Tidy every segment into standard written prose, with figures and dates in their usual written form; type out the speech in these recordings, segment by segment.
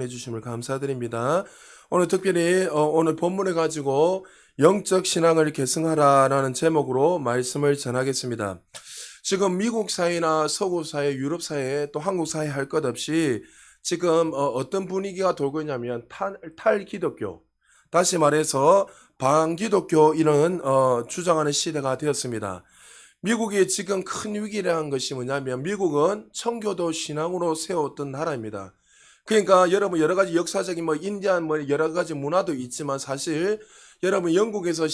보내주심을 감사드립니다. 오늘 특별히 오늘 본문을 가지고 영적 신앙을 계승하라라는 제목으로 말씀을 전하겠습니다. 지금 미국 사회나 서구 사회, 유럽 사회, 또 한국 사회 할 것 없이 지금 어떤 분위기가 돌고 있냐면 탈기독교, 다시 말해서 반기독교 이런 주장하는 시대가 되었습니다. 미국이 지금 큰 위기라는 것이 뭐냐면 미국은 청교도 신앙으로 세웠던 나라입니다. 그러니까 여러분 여러 가지 역사적인 인디안 여러 가지 문화도 있지만 사실 여러분 영국에서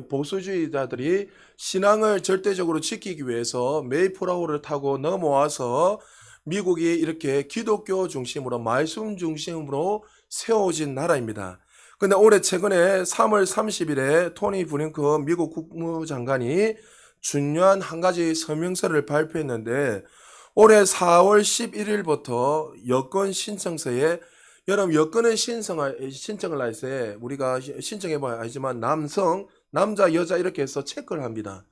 보수주의자들이 신앙을 절대적으로 지키기 위해서 메이플라워를 타고 넘어와서 미국이 이렇게 기독교 중심으로 말씀 중심으로 세워진 나라입니다. 근데 올해 최근에 3월 30일에 토니 블링컨 미국 국무장관이 중요한 한 가지 서명서를 발표했는데 올해 4월 11일부터 여권 신청서에 여러분 여권을 신청을 할 때 우리가 신청해봐야 알지만 남자, 여자 이렇게 해서 체크를 합니다.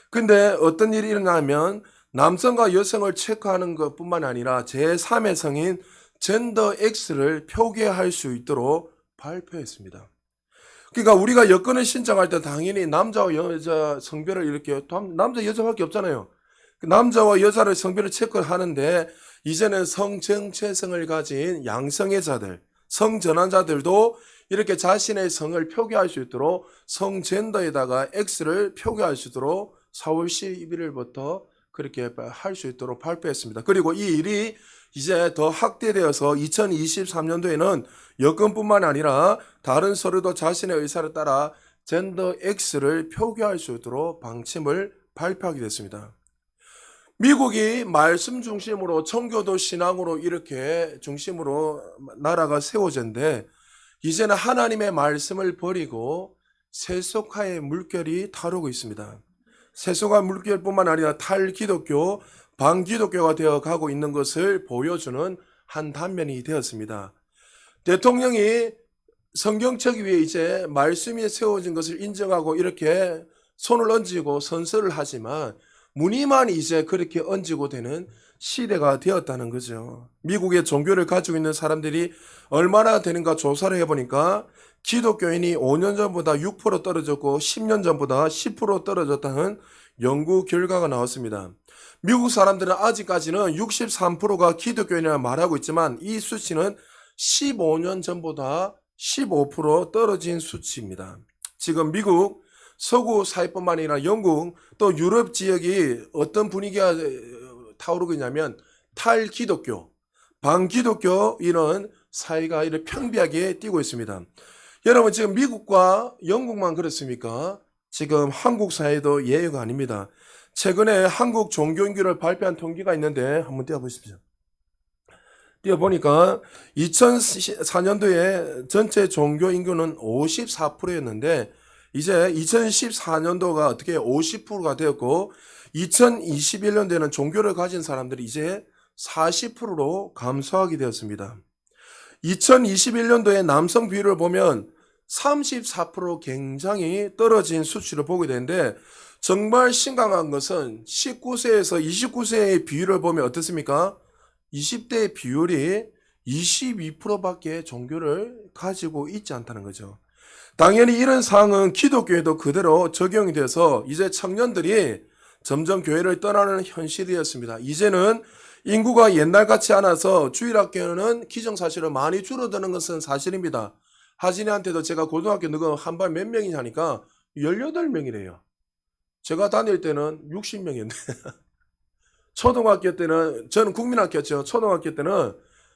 근데 어떤 일이 일어나면 남성과 여성을 체크하는 것뿐만 아니라 제3의 성인 젠더 X를 표기할 수 있도록 발표했습니다. 그러니까 우리가 여권을 신청할 때 당연히 남자와 여자 성별을 이렇게 남자 여자밖에 없잖아요. 남자와 여자를 성별을 체크를 하는데 이제는 성정체성을 가진 양성의 자들, 성전환자들도 이렇게 자신의 성을 표기할 수 있도록 성젠더에다가 X를 표기할 수 있도록 4월 11일부터 그렇게 할 수 있도록 발표했습니다. 그리고 이 일이 이제 더 확대되어서 2023년도에는 여권뿐만 아니라 다른 서류도 자신의 의사를 따라 젠더 X를 표기할 수 있도록 방침을 발표하게 됐습니다. 미국이 말씀 중심으로 청교도 신앙으로 이렇게 중심으로 나라가 세워졌는데 이제는 하나님의 말씀을 버리고 세속화의 물결이 타오르고 있습니다. 세속화 물결뿐만 아니라 탈기독교, 반기독교가 되어가고 있는 것을 보여주는 한 단면이 되었습니다. 대통령이 성경책 위에 이제 말씀이 세워진 것을 인정하고 이렇게 손을 얹고 선서를 하지만 무늬만 이제 그렇게 얹고 되는 시대가 되었다는 거죠. 미국의 종교를 가지고 있는 사람들이 얼마나 되는가 조사를 해보니까 기독교인이 5년 전보다 6% 떨어졌고 10년 전보다 10% 떨어졌다는 연구 결과가 나왔습니다. 미국 사람들은 아직까지는 63%가 기독교인이라 말하고 있지만 이 수치는 15년 전보다 15% 떨어진 수치입니다. 지금 미국 서구 사회뿐만 아니라 영국 또 유럽 지역이 어떤 분위기가 타오르고 있냐면 탈기독교, 반기독교 이런 사회가 이렇게 평비하게 뛰고 있습니다. 여러분 지금 미국과 영국만 그렇습니까? 지금 한국 사회도 예외가 아닙니다. 최근에 한국 종교인구를 발표한 통계가 있는데 한번 띄워보십시오. 띄워보니까 2004년도에 전체 종교인구는 54%였는데 이제 2014년도가 어떻게 50%가 되었고 2021년도에는 종교를 가진 사람들이 이제 40%로 감소하게 되었습니다. 2021년도에 남성 비율을 보면 34% 굉장히 떨어진 수치를 보게 되는데 정말 심각한 것은 19세에서 29세의 비율을 보면 어떻습니까? 20대의 비율이 22%밖에 종교를 가지고 있지 않다는 거죠. 당연히 이런 상황은 기독교에도 그대로 적용이 돼서 이제 청년들이 점점 교회를 떠나는 현실이었습니다. 이제는 인구가 옛날같이 않아서 주일학교는 기정사실로 많이 줄어드는 것은 사실입니다. 하진이한테도 제가 고등학교 너가 한 반 몇 명이냐 하니까 18명이래요. 제가 다닐 때는 60명이었는데 초등학교 때는 저는 국민학교였죠. 초등학교 때는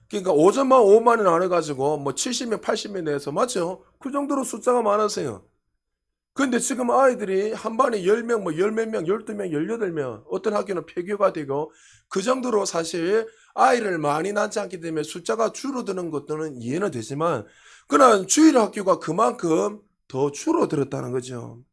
그러니까 오전만 5만원 나눠가지고 70명, 80명 내에서 맞죠? 그 정도로 숫자가 많았어요. 근데 지금 아이들이 한 반에 10명, 열몇 명, 12명, 18명, 어떤 학교는 폐교가 되고 그 정도로 사실 아이를 많이 낳지 않기 때문에 숫자가 줄어드는 것들은 이해는 되지만 그러나 주일 학교가 그만큼 더 줄어들었다는 거죠.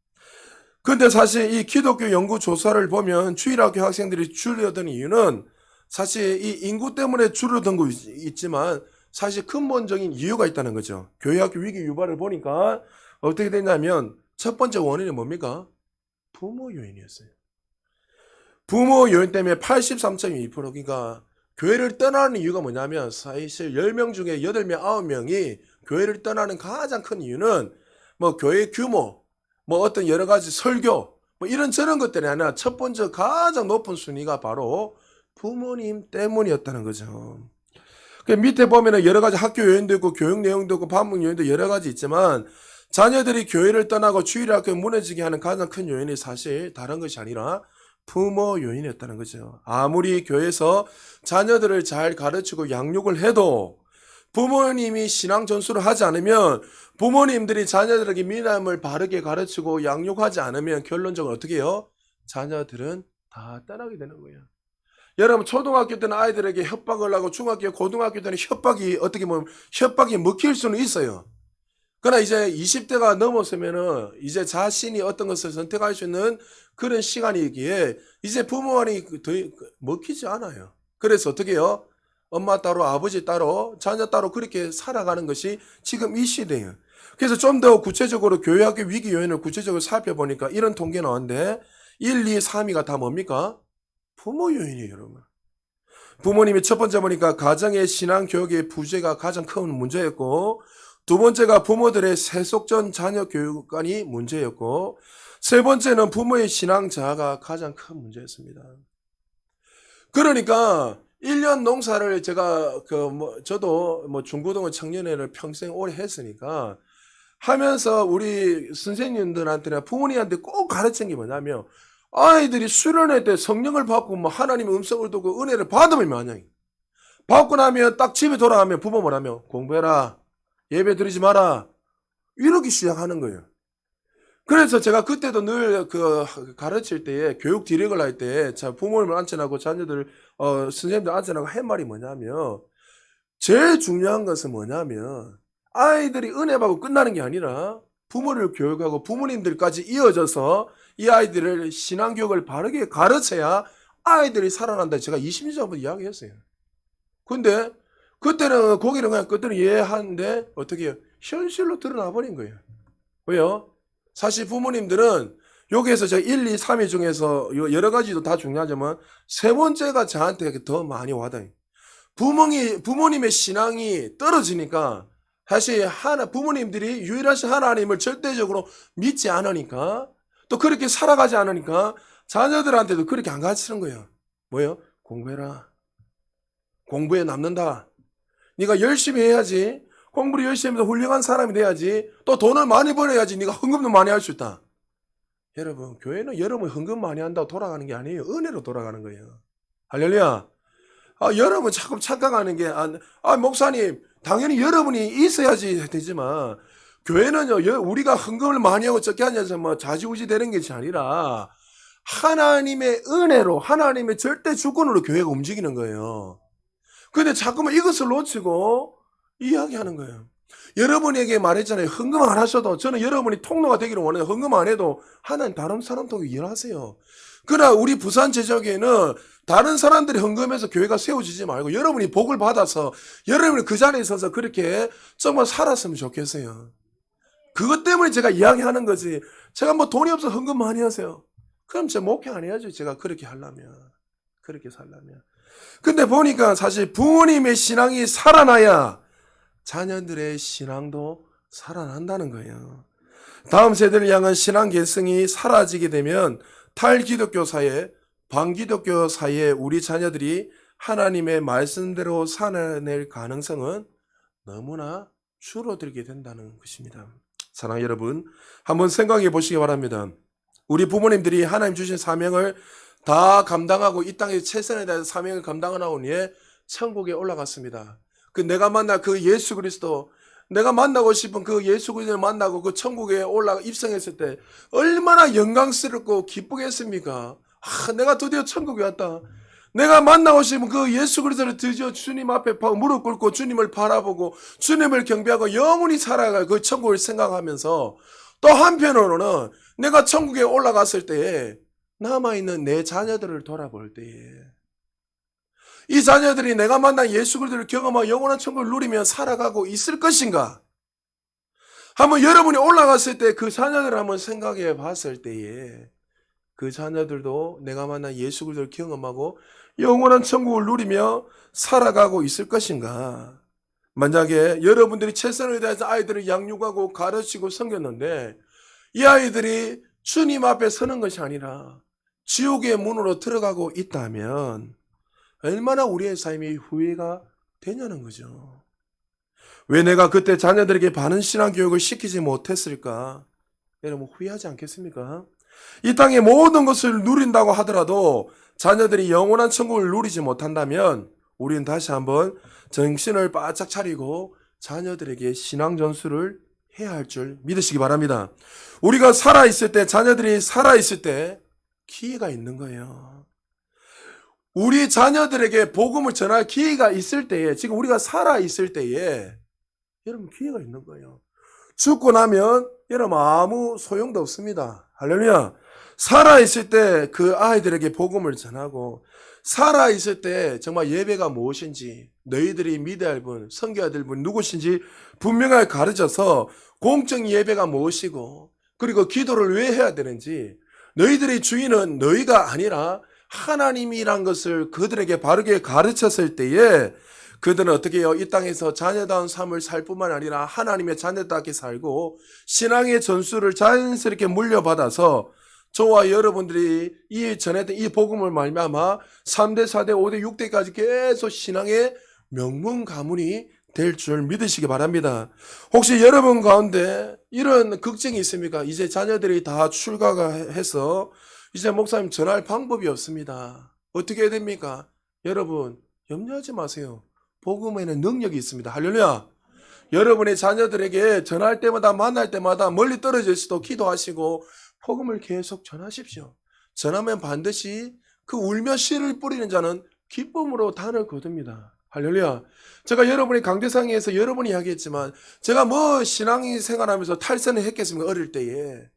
근데 사실 이 기독교 연구 조사를 보면 주일학교 학생들이 줄어든 이유는 사실 이 인구 때문에 줄어든 거 있지만 사실 근본적인 이유가 있다는 거죠. 교회학교 위기 유발을 보니까 어떻게 됐냐면 첫 번째 원인이 뭡니까? 부모 요인이었어요. 부모 요인 때문에 83.2% 그러니까 교회를 떠나는 이유가 뭐냐면 사실 10명 중에 8명, 9명이 교회를 떠나는 가장 큰 이유는 뭐 교회 규모, 뭐 어떤 여러 가지 설교, 뭐 이런 저런 것들이 아니라 첫 번째 가장 높은 순위가 바로 부모님 때문이었다는 거죠. 그 밑에 보면은 여러 가지 학교 요인도 있고 교육 내용도 있고 반복 요인도 여러 가지 있지만 자녀들이 교회를 떠나고 주일학교 무너지게 하는 가장 큰 요인이 사실 다른 것이 아니라 부모 요인이었다는 거죠. 아무리 교회에서 자녀들을 잘 가르치고 양육을 해도 부모님이 신앙 전수를 하지 않으면 부모님들이 자녀들에게 믿음을 바르게 가르치고 양육하지 않으면 결론적으로 어떻게 해요? 자녀들은 다 떠나게 되는 거예요. 여러분 초등학교 때는 아이들에게 협박을 하고 중학교, 고등학교 때는 협박이 어떻게 보면 협박이 먹힐 수는 있어요. 그러나 이제 20대가 넘었으면은 이제 자신이 어떤 것을 선택할 수 있는 그런 시간이기에 이제 부모님이 더 먹히지 않아요. 그래서 어떻게 해요? 엄마 따로 아버지 따로 자녀 따로 그렇게 살아가는 것이 지금 이 시대예요. 그래서 좀 더 구체적으로 교회학교 위기 요인을 구체적으로 살펴보니까 이런 통계 나왔는데 1, 2, 3위가 다 뭡니까? 부모 요인이에요, 여러분. 부모님이 첫 번째 보니까 가정의 신앙 교육의 부재가 가장 큰 문제였고 두 번째가 부모들의 세속전 자녀 교육관이 문제였고 세 번째는 부모의 신앙 자아가 가장 큰 문제였습니다. 그러니까 1년 농사를 제가 저도 중고등어 청년회를 평생 오래 했으니까 하면서 우리 선생님들한테나 부모님한테 꼭 가르친 게 뭐냐면 아이들이 수련회 때 성령을 받고 뭐 하나님의 음성을 듣고 은혜를 받으면 만약에 받고 나면 딱 집에 돌아가면 부모 뭐라며 공부해라 예배 드리지 마라 이렇게 시작하는 거예요. 그래서 제가 그때도 늘 가르칠 때에 교육 디렉을 할 때 부모님을 안전하고 자녀들 선생님들 안전하고 할 말이 뭐냐면 제일 중요한 것은 뭐냐면 아이들이 은혜 받고 끝나는 게 아니라 부모를 교육하고 부모님들까지 이어져서 이 아이들을 신앙교육을 바르게 가르쳐야 아이들이 살아난다. 제가 20년 전부터 이야기했어요. 근데 그때는 거기는 그냥 그때는 이해하는데 어떻게 해요? 현실로 드러나 버린 거예요. 왜요? 사실 부모님들은 여기에서 제가 1, 2, 3위 중에서 여러 가지도 다 중요하지만 세 번째가 저한테 더 많이 와닿아요. 부모님의 신앙이 떨어지니까 사실 부모님들이 유일하신 하나님을 절대적으로 믿지 않으니까 또 그렇게 살아가지 않으니까 자녀들한테도 그렇게 안 가르치는 거예요. 뭐예요? 공부해라. 공부에 남는다. 네가 열심히 해야지. 공부를 열심히 해서 훌륭한 사람이 돼야지. 또 돈을 많이 벌어야지. 네가 헌금도 많이 할 수 있다. 여러분, 교회는 여러분 헌금 많이 한다고 돌아가는 게 아니에요. 은혜로 돌아가는 거예요. 할렐루야. 여러분 자꾸 착각하는 게 목사님 당연히 여러분이 있어야지 되지만 교회는요 우리가 헌금을 많이 하고 적게 하냐서 뭐 좌지우지 되는 것이 아니라 하나님의 은혜로 하나님의 절대 주권으로 교회가 움직이는 거예요. 근데 자꾸만 이것을 놓치고 이야기하는 거예요. 여러분에게 말했잖아요. 헌금 안 하셔도 저는 여러분이 통로가 되기를 원해요. 헌금 안 해도 하나님 다른 사람 통해 일하세요. 그러나 우리 부산 제적에는 다른 사람들이 헌금해서 교회가 세워지지 말고 여러분이 복을 받아서 여러분이 그 자리에 서서 그렇게 정말 살았으면 좋겠어요. 그것 때문에 제가 이야기하는 거지. 제가 뭐 돈이 없어 헌금 많이 하세요. 그럼 제가 목회 안 해야죠. 제가 그렇게 하려면. 그렇게 살려면. 근데 보니까 사실 부모님의 신앙이 살아나야 자녀들의 신앙도 살아난다는 거예요. 다음 세대를 향한 신앙 계승이 사라지게 되면 탈기독교 사회, 반기독교 사이에 우리 자녀들이 하나님의 말씀대로 살아낼 가능성은 너무나 줄어들게 된다는 것입니다. 사랑하는 여러분, 한번 생각해 보시기 바랍니다. 우리 부모님들이 하나님 주신 사명을 다 감당하고 이 땅에 최선에 다해서 사명을 감당하고 나오니 천국에 올라갔습니다. 내가 만날 그 예수 그리스도, 내가 만나고 싶은 그 예수 그리스도를 만나고 그 천국에 입성했을 때 얼마나 영광스럽고 기쁘겠습니까? 내가 드디어 천국에 왔다. 내가 만나고 싶은 그 예수 그리스도를 드디어 주님 앞에 무릎 꿇고 주님을 바라보고 주님을 경배하고 영원히 살아갈 그 천국을 생각하면서 또 한편으로는 내가 천국에 올라갔을 때에 남아있는 내 자녀들을 돌아볼 때에 이 자녀들이 내가 만난 예수 그리스도를 경험하고 영원한 천국을 누리며 살아가고 있을 것인가? 한번 여러분이 올라갔을 때 그 자녀들을 한번 생각해 봤을 때에 그 자녀들도 내가 만난 예수 그리스도를 경험하고 영원한 천국을 누리며 살아가고 있을 것인가? 만약에 여러분들이 최선을 다해서 아이들을 양육하고 가르치고 섬겼는데 이 아이들이 주님 앞에 서는 것이 아니라 지옥의 문으로 들어가고 있다면 얼마나 우리의 삶이 후회가 되냐는 거죠. 왜 내가 그때 자녀들에게 바른 신앙 교육을 시키지 못했을까? 여러분 후회하지 않겠습니까? 이 땅의 모든 것을 누린다고 하더라도 자녀들이 영원한 천국을 누리지 못한다면 우리는 다시 한번 정신을 바짝 차리고 자녀들에게 신앙 전수를 해야 할 줄 믿으시기 바랍니다. 우리가 살아있을 때, 자녀들이 살아있을 때 기회가 있는 거예요. 우리 자녀들에게 복음을 전할 기회가 있을 때에, 지금 우리가 살아있을 때에 여러분 기회가 있는 거예요. 죽고 나면 여러분 아무 소용도 없습니다. 할렐루야. 살아있을 때 그 아이들에게 복음을 전하고 살아있을 때 정말 예배가 무엇인지 너희들이 믿어야 할 분, 섬겨야 될 분 누구신지 분명하게 가르쳐서 공적 예배가 무엇이고 그리고 기도를 왜 해야 되는지 너희들의 주인은 너희가 아니라 하나님이란 것을 그들에게 바르게 가르쳤을 때에 그들은 어떻게 해요? 이 땅에서 자녀다운 삶을 살 뿐만 아니라 하나님의 자녀답게 살고 신앙의 전수를 자연스럽게 물려받아서 저와 여러분들이 이 전했던 이 복음을 말미암아 3대, 4대, 5대, 6대까지 계속 신앙의 명문 가문이 될 줄 믿으시기 바랍니다. 혹시 여러분 가운데 이런 걱정이 있습니까? 이제 자녀들이 다 출가가 해서 이제 목사님 전할 방법이 없습니다. 어떻게 해야 됩니까? 여러분 염려하지 마세요. 복음에는 능력이 있습니다. 할렐루야. 여러분의 자녀들에게 전할 때마다 만날 때마다 멀리 떨어져 있어도 기도하시고 복음을 계속 전하십시오. 전하면 반드시 그 울며 씨를 뿌리는 자는 기쁨으로 단을 거둡니다. 할렐루야. 제가 여러분의 강대상에서 여러분이 이야기했지만 제가 뭐 신앙이 생활하면서 탈선을 했겠습니까? 어릴 때에.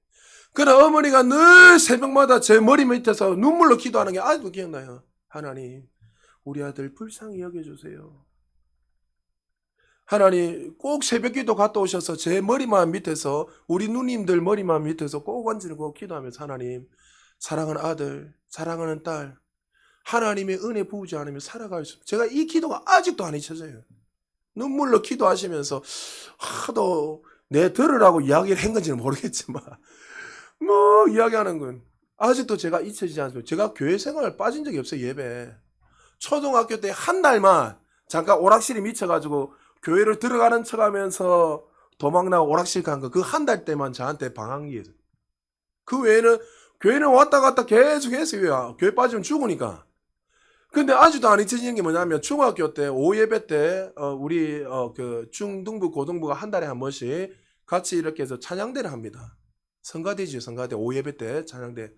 그러나 어머니가 늘 새벽마다 제 머리 밑에서 눈물로 기도하는 게 아직도 기억나요. 하나님 우리 아들 불쌍히 여겨주세요. 하나님 꼭 새벽기도 갔다 오셔서 제 머리만 밑에서 우리 누님들 머리만 밑에서 꼭 앉으고 기도하면서 하나님 사랑하는 아들 사랑하는 딸 하나님의 은혜 부으지 않으면 살아갈 수 없어요. 제가 이 기도가 아직도 안 잊혀져요. 눈물로 기도하시면서 하도 내 들으라고 이야기를 한 건지는 모르겠지만 뭐 이야기하는 건 아직도 제가 잊혀지지 않습니다. 제가 교회 생활 빠진 적이 없어요. 예배 초등학교 때 한 달만 잠깐 오락실에 미쳐가지고 교회를 들어가는 척하면서 도망나고 오락실 간 거 그 한 달 때만 저한테 방황기예요. 그 외에는 교회는 왔다 갔다 계속 했어요. 교회 빠지면 죽으니까. 근데 아직도 안 잊혀지는 게 뭐냐면 중학교 때 5예배 때 우리 그 중등부 고등부가 한 달에 한 번씩 같이 이렇게 해서 찬양대를 합니다. 성가대죠. 성가대 5예배 때 찬양대.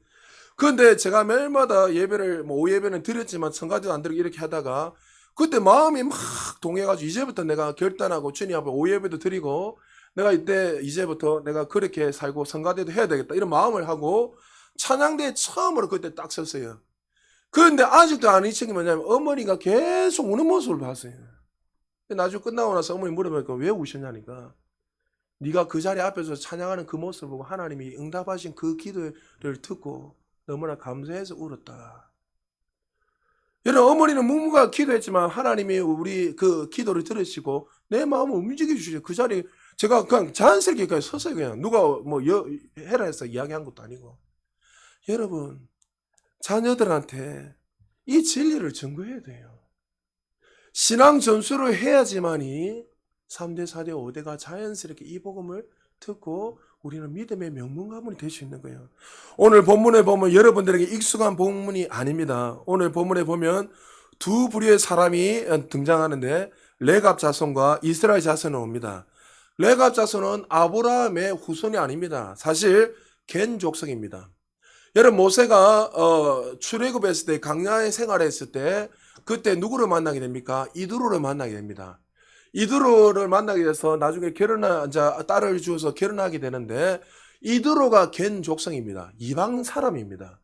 근데 제가 매일마다 예배를 뭐 5예배는 드렸지만 성가대도 안 드리고 이렇게 하다가 그때 마음이 막 동해가지고 이제부터 내가 결단하고 주님 앞에 5예배도 드리고 내가 이제부터 내가 그렇게 살고 성가대도 해야 되겠다 이런 마음을 하고 찬양대에 처음으로 그때 딱 섰어요. 그런데 아직도 안 잊힌 게 뭐냐면 어머니가 계속 우는 모습을 봤어요. 나중에 끝나고 나서 어머니 물어보니까 왜 우셨냐니까 네가 그 자리 앞에서 찬양하는 그 모습을 보고 하나님이 응답하신 그 기도를 듣고 너무나 감사해서 울었다. 여러분 어머니는 묵묵하게 기도했지만 하나님이 우리 그 기도를 들으시고 내 마음을 움직여 주시죠. 그 자리에 제가 그냥 자연스럽게 그냥 섰어요. 그냥 누가 뭐 해라 해서 이야기한 것도 아니고. 여러분 자녀들한테 이 진리를 전거해야 돼요. 신앙 전수를 해야지만이 3대, 4대, 5대가 자연스럽게 이 복음을 듣고 우리는 믿음의 명문 가문이 될 수 있는 거예요. 오늘 본문에 보면 여러분들에게 익숙한 본문이 아닙니다. 오늘 본문에 보면 두 부류의 사람이 등장하는데 레갑 자손과 이스라엘 자손이 옵니다. 레갑 자손은 아브라함의 후손이 아닙니다. 사실 겐 족속입니다. 여러분 모세가 출애굽했을 때 광야에 생활했을 때 그때 누구를 만나게 됩니까? 이드로를 만나게 됩니다. 이드로를 만나게 돼서 나중에 딸을 주어서 결혼하게 되는데 이드로가 겐 족성입니다. 이방 사람입니다.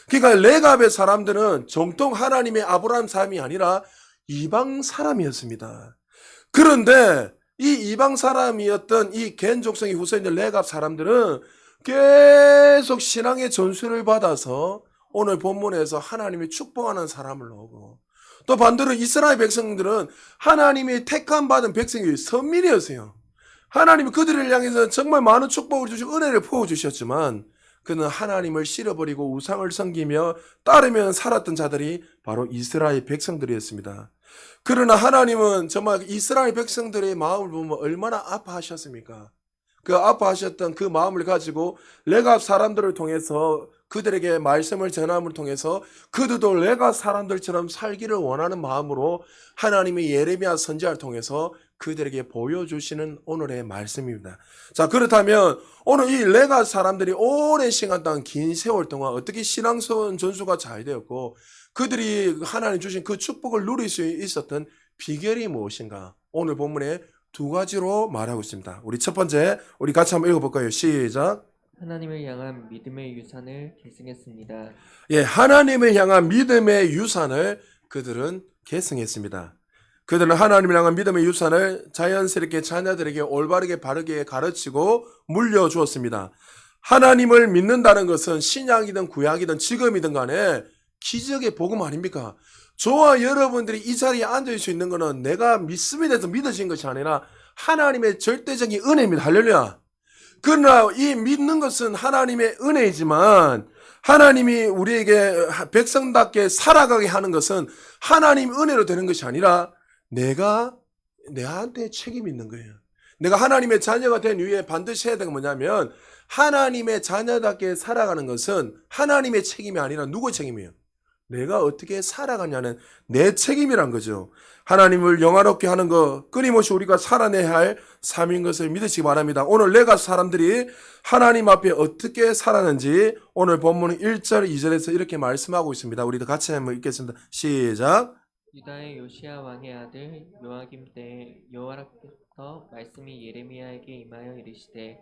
그러니까 레갑의 사람들은 정통 하나님의 아브라함 사람이 아니라 이방 사람이었습니다. 그런데 이 이방 사람이었던 이 겐 족성의 후손인 레갑 사람들은 계속 신앙의 전수를 받아서 오늘 본문에서 하나님이 축복하는 사람을 오고, 또 반대로 이스라엘 백성들은 하나님이 택함 받은 백성이 선민이었어요. 하나님이 그들을 향해서 정말 많은 축복을 주시고 은혜를 부어주셨지만 그는 하나님을 싫어버리고 우상을 섬기며 따르며 살았던 자들이 바로 이스라엘 백성들이었습니다. 그러나 하나님은 정말 이스라엘 백성들의 마음을 보면 얼마나 아파하셨습니까? 그 아파하셨던 그 마음을 가지고 레갑 사람들을 통해서 그들에게 말씀을 전함을 통해서 그들도 레갑 사람들처럼 살기를 원하는 마음으로 하나님이 예레미야 선지자를 통해서 그들에게 보여주시는 오늘의 말씀입니다. 자, 그렇다면 오늘 이 레갑 사람들이 오랜 시간 동안 긴 세월 동안 어떻게 신앙스러운 전수가 잘 되었고 그들이 하나님 주신 그 축복을 누릴 수 있었던 비결이 무엇인가? 오늘 본문에 두 가지로 말하고 있습니다. 우리 첫 번째, 우리 같이 한번 읽어볼까요? 시작. 하나님을 향한 믿음의 유산을 계승했습니다. 예, 하나님을 향한 믿음의 유산을 그들은 계승했습니다. 그들은 하나님을 향한 믿음의 유산을 자연스럽게 자녀들에게 올바르게 바르게 가르치고 물려주었습니다. 하나님을 믿는다는 것은 신약이든 구약이든 지금이든 간에 기적의 복음 아닙니까? 저와 여러분들이 이 자리에 앉을 수 있는 것은 내가 믿음에 대해서 믿어진 것이 아니라 하나님의 절대적인 은혜입니다. 할렐루야. 그러나 이 믿는 것은 하나님의 은혜이지만 하나님이 우리에게 백성답게 살아가게 하는 것은 하나님 은혜로 되는 것이 아니라 내한테 책임이 있는 거예요. 내가 하나님의 자녀가 된 이후에 반드시 해야 되는 건 뭐냐면 하나님의 자녀답게 살아가는 것은 하나님의 책임이 아니라 누구의 책임이에요? 내가 어떻게 살아가냐는 내 책임이란 거죠. 하나님을 영화롭게 하는 것, 끊임없이 우리가 살아내야 할 삶인 것을 믿으시기 바랍니다. 오늘 레갑 사람들이 하나님 앞에 어떻게 살았는지 오늘 본문 1절, 2절에서 이렇게 말씀하고 있습니다. 우리도 같이 한번 읽겠습니다. 시작. 유다의 요시야 왕의 아들 요아김 때에 여호와께서 말씀이 예레미야에게 임하여 이르시되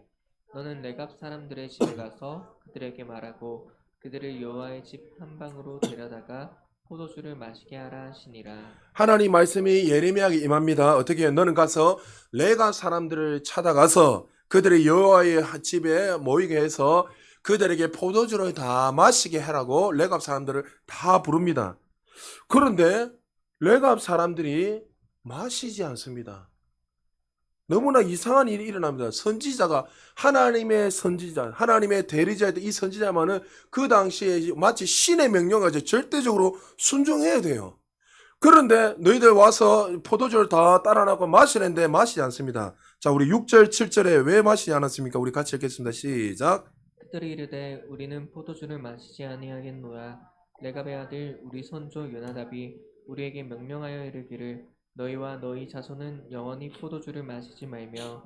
너는 레갑 사람들의 집에 가서 그들에게 말하고 그들을 여호와의 집 한방으로 데려다가 포도주를 마시게 하라 하시니라. 하나님 말씀이 예레미야에게 임합니다. 어떻게 해요? 너는 가서 레갑 사람들을 찾아가서 그들의 여호와의 집에 모이게 해서 그들에게 포도주를 다 마시게 하라고 레갑 사람들을 다 부릅니다. 그런데 레갑 사람들이 마시지 않습니다. 너무나 이상한 일이 일어납니다. 선지자가 하나님의 선지자, 하나님의 대리자였던 이 선지자만은 그 당시에 마치 신의 명령을 절대적으로 순종해야 돼요. 그런데 너희들 와서 포도주를 다 따라놓고 마시는데 마시지 않습니다. 자, 우리 6절, 7절에 왜 마시지 않았습니까? 우리 같이 읽겠습니다. 시작. 그들이 이르되 우리는 포도주를 마시지 아니하겠노라. 레갑의 아들 우리 선조 요나답이 우리에게 명령하여 이르기를 너희와 너희 자손은 영원히 포도주를 마시지 말며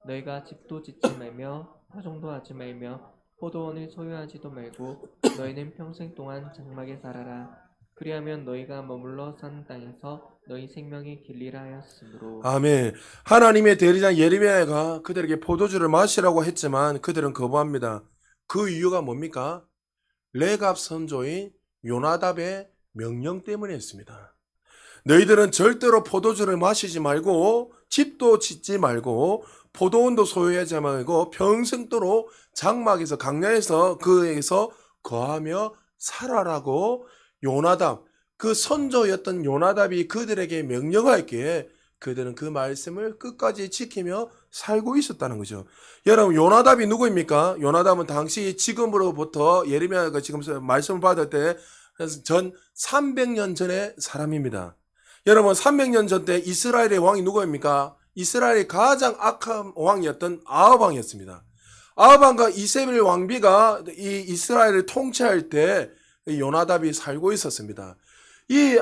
너희가 집도 짓지 말며 화종도 하지 말며 포도원을 소유하지도 말고 너희는 평생 동안 장막에 살아라. 그리하면 너희가 머물러 산 땅에서 너희 생명이 길리라 하였으므로. 아멘. 하나님의 대리자 예레미야가 그들에게 포도주를 마시라고 했지만 그들은 거부합니다. 그 이유가 뭡니까? 레갑 선조인 요나답의 명령 때문에 했습니다. 너희들은 절대로 포도주를 마시지 말고 집도 짓지 말고 포도원도 소유하지 말고 평생도록 장막에서 강야에서 그에서 거하며 살아라고 요나답, 그 선조였던 요나답이 그들에게 명령하였기에 그들은 그 말씀을 끝까지 지키며 살고 있었다는 거죠. 여러분, 요나답이 누구입니까? 요나답은 당시 지금으로부터 예레미야가 지금 말씀을 받을 때 전 300년 전의 사람입니다. 여러분, 300년 전 때 이스라엘의 왕이 누구입니까? 이스라엘의 가장 악한 왕이었던 아합 왕이었습니다. 아합 왕과 이세벨 왕비가 이 이스라엘을 통치할 때 요나답이 살고 있었습니다. 이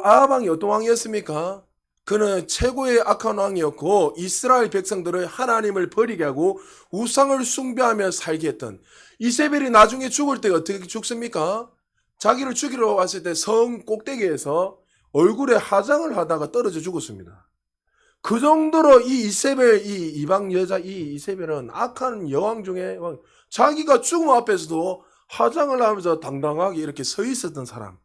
아합 왕이 어떤 왕이었습니까? 그는 최고의 악한 왕이었고 이스라엘 백성들을 하나님을 버리게 하고 우상을 숭배하며 살게 했던 이세벨이 나중에 죽을 때 어떻게 죽습니까? 자기를 죽이러 왔을 때 성 꼭대기에서 얼굴에 화장을 하다가 떨어져 죽었습니다. 그 정도로 이 이세벨, 이 이방 여자 이 이세벨은 악한 여왕 중에 자기가 죽음 앞에서도 화장을 하면서 당당하게 이렇게 서 있었던 사람.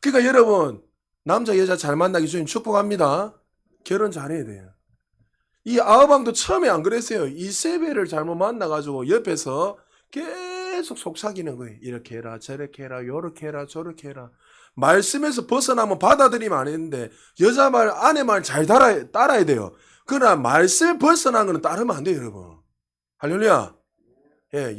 그러니까 여러분, 남자 여자 잘 만나기 주님 축복합니다. 결혼 잘해야 돼요. 이 아합 왕도 처음에 안 그랬어요. 이세벨을 잘못 만나가지고 옆에서 계속 계속 속삭이는 거예요. 이렇게 해라, 저렇게 해라, 요렇게 해라, 저렇게 해라. 말씀에서 벗어나면 받아들이면 안 되는데 여자 말, 아내 말 잘 따라야 돼요. 그러나 말씀에 벗어난 거는 따르면 안 돼요, 여러분. 할렐루야. 예,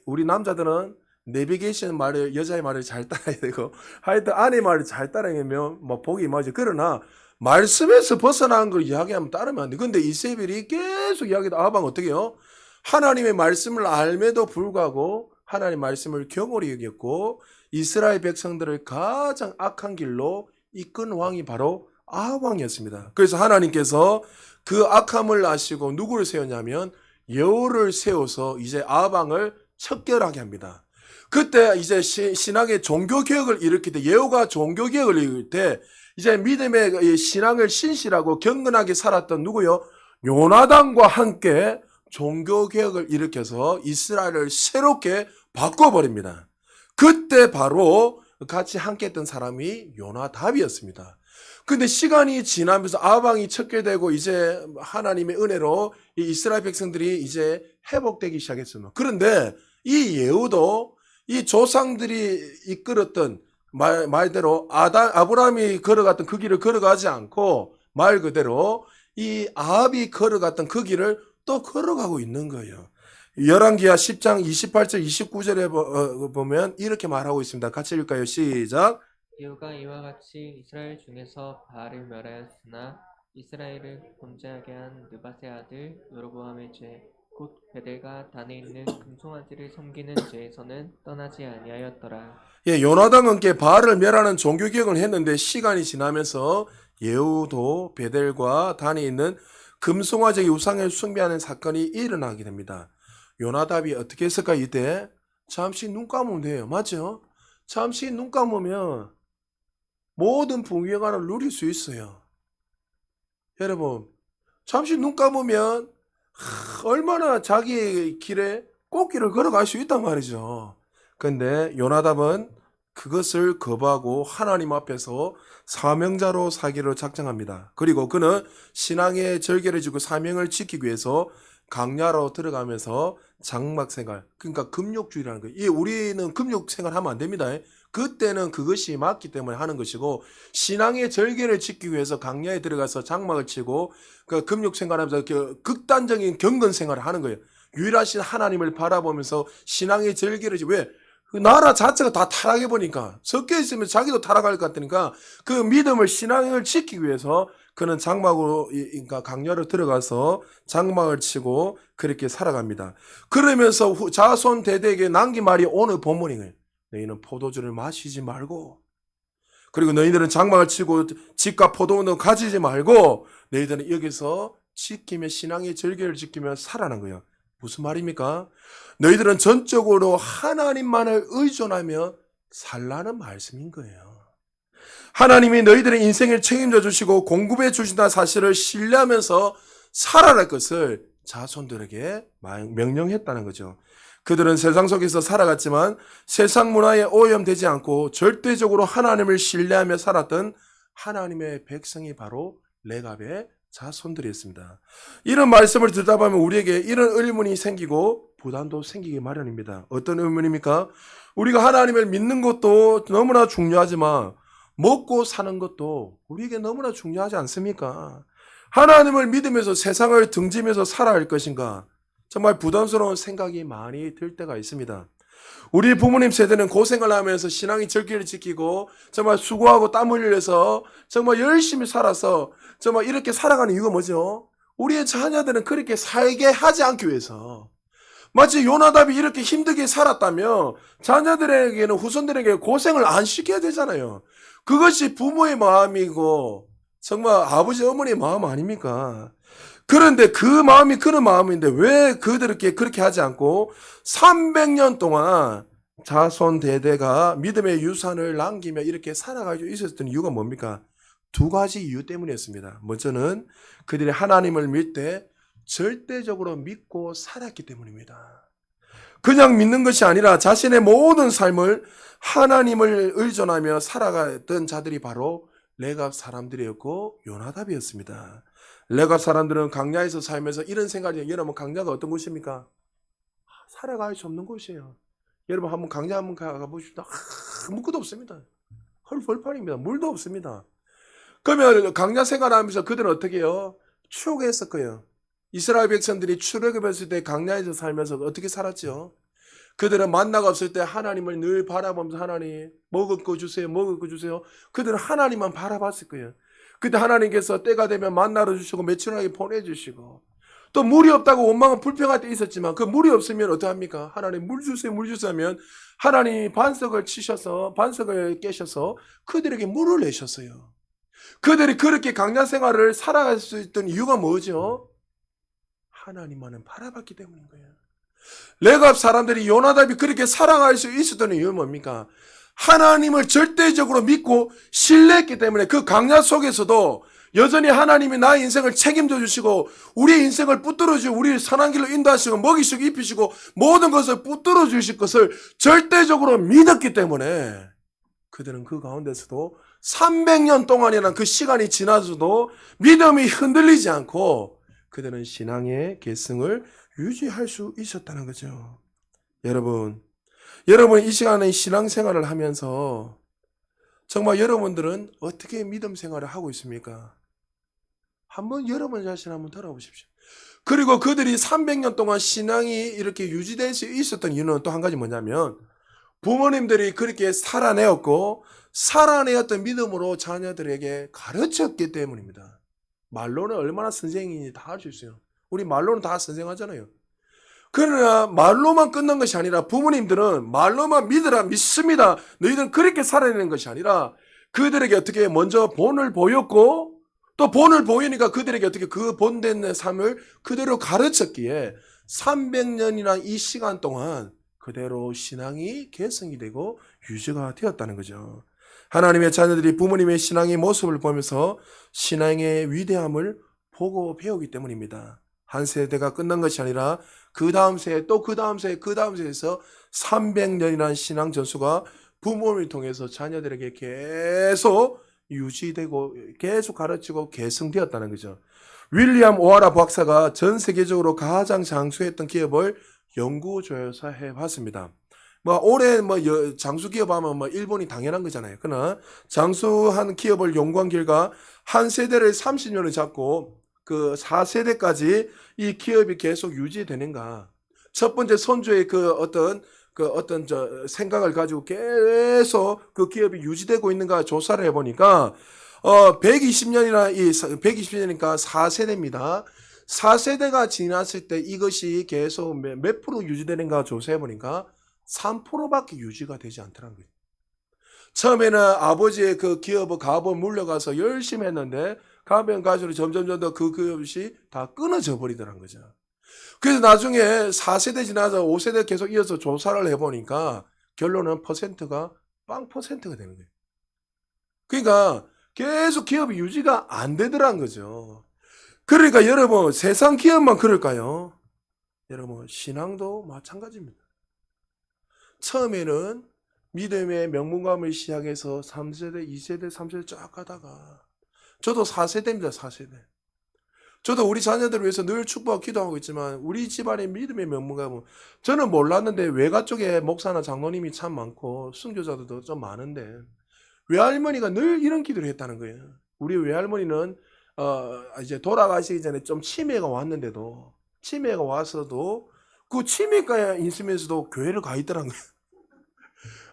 우리 남자들은 내비게이션 말을, 여자의 말을 잘 따라야 되고, 하여튼 아내 말을 잘 따라야면 뭐 복이 임하죠. 그러나 말씀에서 벗어난 걸 이야기하면 따르면 안 돼. 근데 이세벨이 계속 이야기도 아방 어떻게 해요? 하나님의 말씀을 알매도 불구하고 하나님의 말씀을 경홀히 여겼고 이스라엘 백성들을 가장 악한 길로 이끈 왕이 바로 아합 왕이었습니다. 그래서 하나님께서 그 악함을 아시고 누구를 세웠냐면 여호를 세워서 이제 아합 왕을 척결하게 합니다. 그때 이제 신앙의 종교개혁을 일으킬 때, 여호가 종교개혁을 일으킬 때 이제 믿음의 신앙을 신실하고 경건하게 살았던 누구요? 요나단과 함께 종교개혁을 일으켜서 이스라엘을 새롭게 바꿔버립니다. 그때 바로 같이 함께 했던 사람이 요나답이었습니다. 근데 시간이 지나면서 아합 왕이 척결되고 이제 하나님의 은혜로 이 이스라엘 백성들이 이제 회복되기 시작했습니다. 그런데 이 예후도 이 조상들이 이끌었던 말대로 아브라함이 걸어갔던 그 길을 걸어가지 않고 말 그대로 이 아합이 걸어갔던 그 길을 또 걸어가고 있는 거예요. 열왕기하 10장 28절 29절에 보면 이렇게 말하고 있습니다. 같이 읽을까요? 시작. 예후가 이와 같이 이스라엘 중에서 바알을 멸하였으나 이스라엘을 범죄하게 한 느밧의 아들 여로보암의 죄 곧 베델과 단에 있는 금송아지를 섬기는 죄에서는 떠나지 아니하였더라. 예, 요나단과 함께 바알을 멸하는 종교개혁을 했는데 시간이 지나면서 예후도 베델과 단에 있는 금송아지 우상을 숭배하는 사건이 일어나게 됩니다. 요나답이 어떻게 했을까? 이때 잠시 눈 감으면 돼요. 맞죠? 잠시 눈 감으면 모든 풍요관을 누릴 수 있어요. 여러분, 잠시 눈 감으면 얼마나 자기의 길에 꽃길을 걸어갈 수 있단 말이죠. 근데 요나답은 그것을 거부하고 하나님 앞에서 사명자로 살기로 작정합니다. 그리고 그는 신앙의 절개를 지고 사명을 지키기 위해서 강야로 들어가면서 장막생활, 그러니까 금욕주의라는 거예요. 우리는 금욕생활 하면 안 됩니다. 그때는 그것이 맞기 때문에 하는 것이고, 신앙의 절개를 지키기 위해서 강야에 들어가서 장막을 치고 그 금욕생활하면서 극단적인 경건생활을 하는 거예요. 유일하신 하나님을 바라보면서 신앙의 절개를 왜? 그 나라 자체가 다 타락해 보니까 섞여 있으면 자기도 타락할 것 같으니까 그 믿음을 신앙을 지키기 위해서 그는 장막으로 그러니까 강야로 들어가서 장막을 치고 그렇게 살아갑니다. 그러면서 자손 대대에게 남긴 말이 오늘 본문이에요. 너희는 포도주를 마시지 말고, 그리고 너희들은 장막을 치고 집과 포도원도 가지지 말고 너희들은 여기서 지키며 신앙의 절개를 지키며 살아난 거예요. 무슨 말입니까? 너희들은 전적으로 하나님만을 의존하며 살라는 말씀인 거예요. 하나님이 너희들의 인생을 책임져 주시고 공급해 주신다는 사실을 신뢰하면서 살아갈 것을 자손들에게 명령했다는 거죠. 그들은 세상 속에서 살아갔지만 세상 문화에 오염되지 않고 절대적으로 하나님을 신뢰하며 살았던 하나님의 백성이 바로 레갑의 자손들이었습니다. 이런 말씀을 듣다 보면 우리에게 이런 의문이 생기고 부담도 생기기 마련입니다. 어떤 의문입니까? 우리가 하나님을 믿는 것도 너무나 중요하지만 먹고 사는 것도 우리에게 너무나 중요하지 않습니까? 하나님을 믿으면서 세상을 등지면서 살아야 할 것인가? 정말 부담스러운 생각이 많이 들 때가 있습니다. 우리 부모님 세대는 고생을 하면서 신앙의 절기를 지키고 정말 수고하고 땀 흘려서 정말 열심히 살아서 정말 이렇게 살아가는 이유가 뭐죠? 우리의 자녀들은 그렇게 살게 하지 않기 위해서. 마치 요나답이 이렇게 힘들게 살았다면 자녀들에게는 후손들에게 고생을 안 시켜야 되잖아요. 그것이 부모의 마음이고 정말 아버지 어머니의 마음 아닙니까? 그런데 그 마음이 그런 마음인데 왜 그들에게 그렇게 하지 않고 300년 동안 자손 대대가 믿음의 유산을 남기며 이렇게 살아가지고 있었던 이유가 뭡니까? 두 가지 이유 때문이었습니다. 먼저는 그들이 하나님을 믿을 때 절대적으로 믿고 살았기 때문입니다. 그냥 믿는 것이 아니라 자신의 모든 삶을 하나님을 의존하며 살아갔던 자들이 바로 레갑 사람들이었고 요나답이었습니다. 레갑 사람들은 강야에서 살면서 이런 생각이, 여러분 강야가 어떤 곳입니까? 살아갈 수 없는 곳이에요. 여러분 한번 강좌 한번 가보십시오. 아무것도 없습니다. 헐벌판입니다. 물도 없습니다. 그러면 강자 생활하면서 그들은 어떻게 해요? 추억했을 거예요. 이스라엘 백성들이 출애굽했을 때 강야에서 살면서 어떻게 살았죠? 그들은 만나가 없을 때 하나님을 늘 바라보면서 하나님 먹을 거 주세요. 먹을 거 주세요. 그들은 하나님만 바라봤을 거예요. 그때 하나님께서 때가 되면 만나를 주시고 매출하게 보내주시고 또 물이 없다고 원망은 불평할 때 있었지만 그 물이 없으면 어떡합니까? 하나님 물 주세요. 물 주세요 하면 하나님이 반석을 치셔서 반석을 깨셔서 그들에게 물을 내셨어요. 그들이 그렇게 강야 생활을 살아갈 수 있던 이유가 뭐죠? 하나님만은 바라봤기 때문인 거예요. 레갑 사람들이 요나답이 그렇게 살아갈 수 있었던 이유는 뭡니까? 하나님을 절대적으로 믿고 신뢰했기 때문에 그 강야 속에서도 여전히 하나님이 나의 인생을 책임져 주시고 우리의 인생을 붙들어 주시고 우리를 선한 길로 인도하시고 먹이시고 입히시고 모든 것을 붙들어 주실 것을 절대적으로 믿었기 때문에 그들은 그 가운데서도 300년 동안이라는 그 시간이 지나서도 믿음이 흔들리지 않고 그들은 신앙의 계승을 유지할 수 있었다는 거죠. 여러분 이 시간에 신앙생활을 하면서 정말 여러분들은 어떻게 믿음 생활을 하고 있습니까? 한번 여러분 자신 한번 돌아보십시오. 그리고 그들이 300년 동안 신앙이 이렇게 유지될 수 있었던 이유는 또 한 가지 뭐냐면 부모님들이 그렇게 살아내었고 살아내었던 믿음으로 자녀들에게 가르쳤기 때문입니다. 말로는 얼마나 선생인지 다 알 수 있어요. 우리 말로는 다 선생하잖아요. 그러나 말로만 끝난 것이 아니라 부모님들은 말로만 믿으라 믿습니다. 너희들은 그렇게 살아내는 것이 아니라 그들에게 어떻게 먼저 본을 보였고 또 본을 보이니까 그들에게 어떻게 그 본된 삶을 그대로 가르쳤기에 300년이나 이 시간 동안 그대로 신앙이 개성이 되고 유지가 되었다는 거죠. 하나님의 자녀들이 부모님의 신앙의 모습을 보면서 신앙의 위대함을 보고 배우기 때문입니다. 한 세대가 끝난 것이 아니라 그 다음 세대 또 그 다음 세대 그 다음 세대에서 300년이라는 신앙 전수가 부모님을 통해서 자녀들에게 계속 유지되고 계속 가르치고 계승되었다는 거죠. 윌리엄 오하라 박사가 전 세계적으로 가장 장수했던 기업을 연구조사해 봤습니다. 올해 장수 기업하면 일본이 당연한 거잖아요. 그러나 장수한 기업을 연구한 결과 한 세대를 30년을 잡고 그 4세대까지 이 기업이 계속 유지되는가? 첫 번째 선조의 그 어떤 생각을 가지고 계속 그 기업이 유지되고 있는가 조사를 해보니까 120년이니까 4세대입니다. 4세대가 지났을 때 이것이 계속 몇 프로 유지되는가 조사해보니까 3%밖에 유지가 되지 않더라는 거예요. 처음에는 아버지의 그 기업을 가업을 물려가서 열심히 했는데 가면 갈수록 점점 더 그 기업이 다 끊어져 버리더란 거죠. 그래서 나중에 4세대 지나서 5세대 계속 이어서 조사를 해보니까 결론은 퍼센트가 0%가 되는 거예요. 그러니까 계속 기업이 유지가 안 되더란 거죠. 그러니까 여러분 세상 기업만 그럴까요? 여러분 신앙도 마찬가지입니다. 처음에는 믿음의 명문감을 시작해서 3세대, 2세대, 3세대 쫙 가다가 저도 4세대입니다. 4세대. 저도 우리 자녀들을 위해서 늘 축복하고 기도하고 있지만 우리 집안의 믿음의 명문감은 저는 몰랐는데 외가 쪽에 목사나 장로님이 참 많고 순교자들도 좀 많은데 외할머니가 늘 이런 기도를 했다는 거예요. 우리 외할머니는 이제 돌아가시기 전에 좀 치매가 왔는데도 치매가 와서도 그 치매가 있으면서도 교회를 가 있더란 거예요.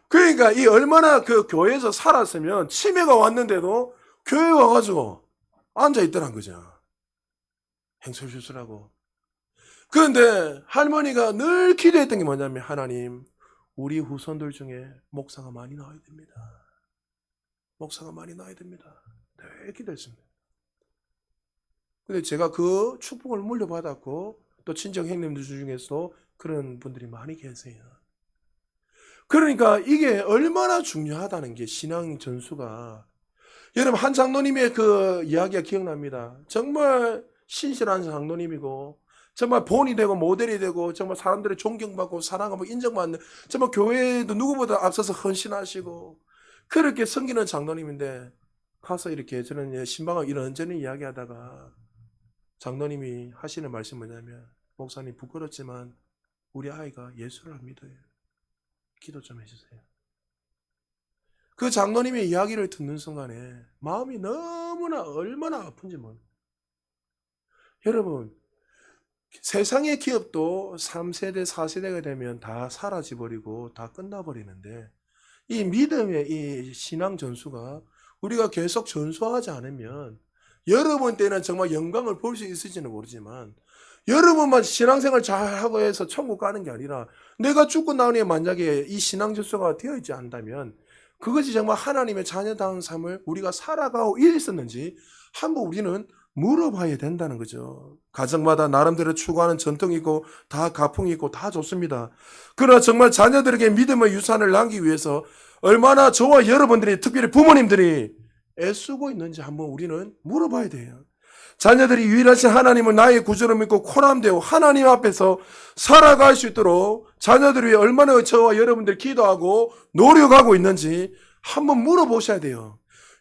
그러니까 이 얼마나 그 교회에서 살았으면 치매가 왔는데도 교회 와가지고 앉아 있더란 거죠. 행설수술하고. 그런데 할머니가 늘 기도했던 게 뭐냐면 하나님 우리 후손들 중에 목사가 많이 나와야 됩니다. 목사가 많이 나와야 됩니다. 늘 기도했습니다. 근데 제가 그 축복을 물려받았고 또 친정 형님들 중에서도 그런 분들이 많이 계세요. 그러니까 이게 얼마나 중요하다는 게 신앙 전수가 여러분 한 장로님의 그 이야기가 기억납니다. 정말 신실한 장로님이고 정말 본이 되고 모델이 되고 정말 사람들의 존경받고 사랑하고 인정받는 정말 교회에도 누구보다 앞서서 헌신하시고 그렇게 섬기는 장로님인데 가서 이렇게 저는 신방을 이런저런 이야기하다가 장로님이 하시는 말씀이 뭐냐면 목사님 부끄럽지만 우리 아이가 예수를 안 믿어요. 기도 좀 해주세요. 그 장로님의 이야기를 듣는 순간에 마음이 너무나 얼마나 아픈지 몰라요. 여러분, 세상의 기업도 3세대, 4세대가 되면 다 사라져버리고 다 끝나버리는데 이 믿음의 이 신앙 전수가 우리가 계속 전수하지 않으면 여러분 때는 정말 영광을 볼 수 있을지는 모르지만 여러분만 신앙생활 잘하고 해서 천국 가는 게 아니라 내가 죽고 나니 만약에 이 신앙 전수가 되어 있지 않다면 그것이 정말 하나님의 자녀다운 삶을 우리가 살아가고 있었는지 한번 우리는 물어봐야 된다는 거죠. 가정마다 나름대로 추구하는 전통이 있고 다 가풍이 있고 다 좋습니다. 그러나 정말 자녀들에게 믿음의 유산을 남기기 위해서 얼마나 저와 여러분들이 특별히 부모님들이 애쓰고 있는지 한번 우리는 물어봐야 돼요. 자녀들이 유일하신 하나님은 나의 구주를 믿고 코람되고 하나님 앞에서 살아갈 수 있도록 자녀들이 얼마나 저와 여러분들 기도하고 노력하고 있는지 한번 물어보셔야 돼요.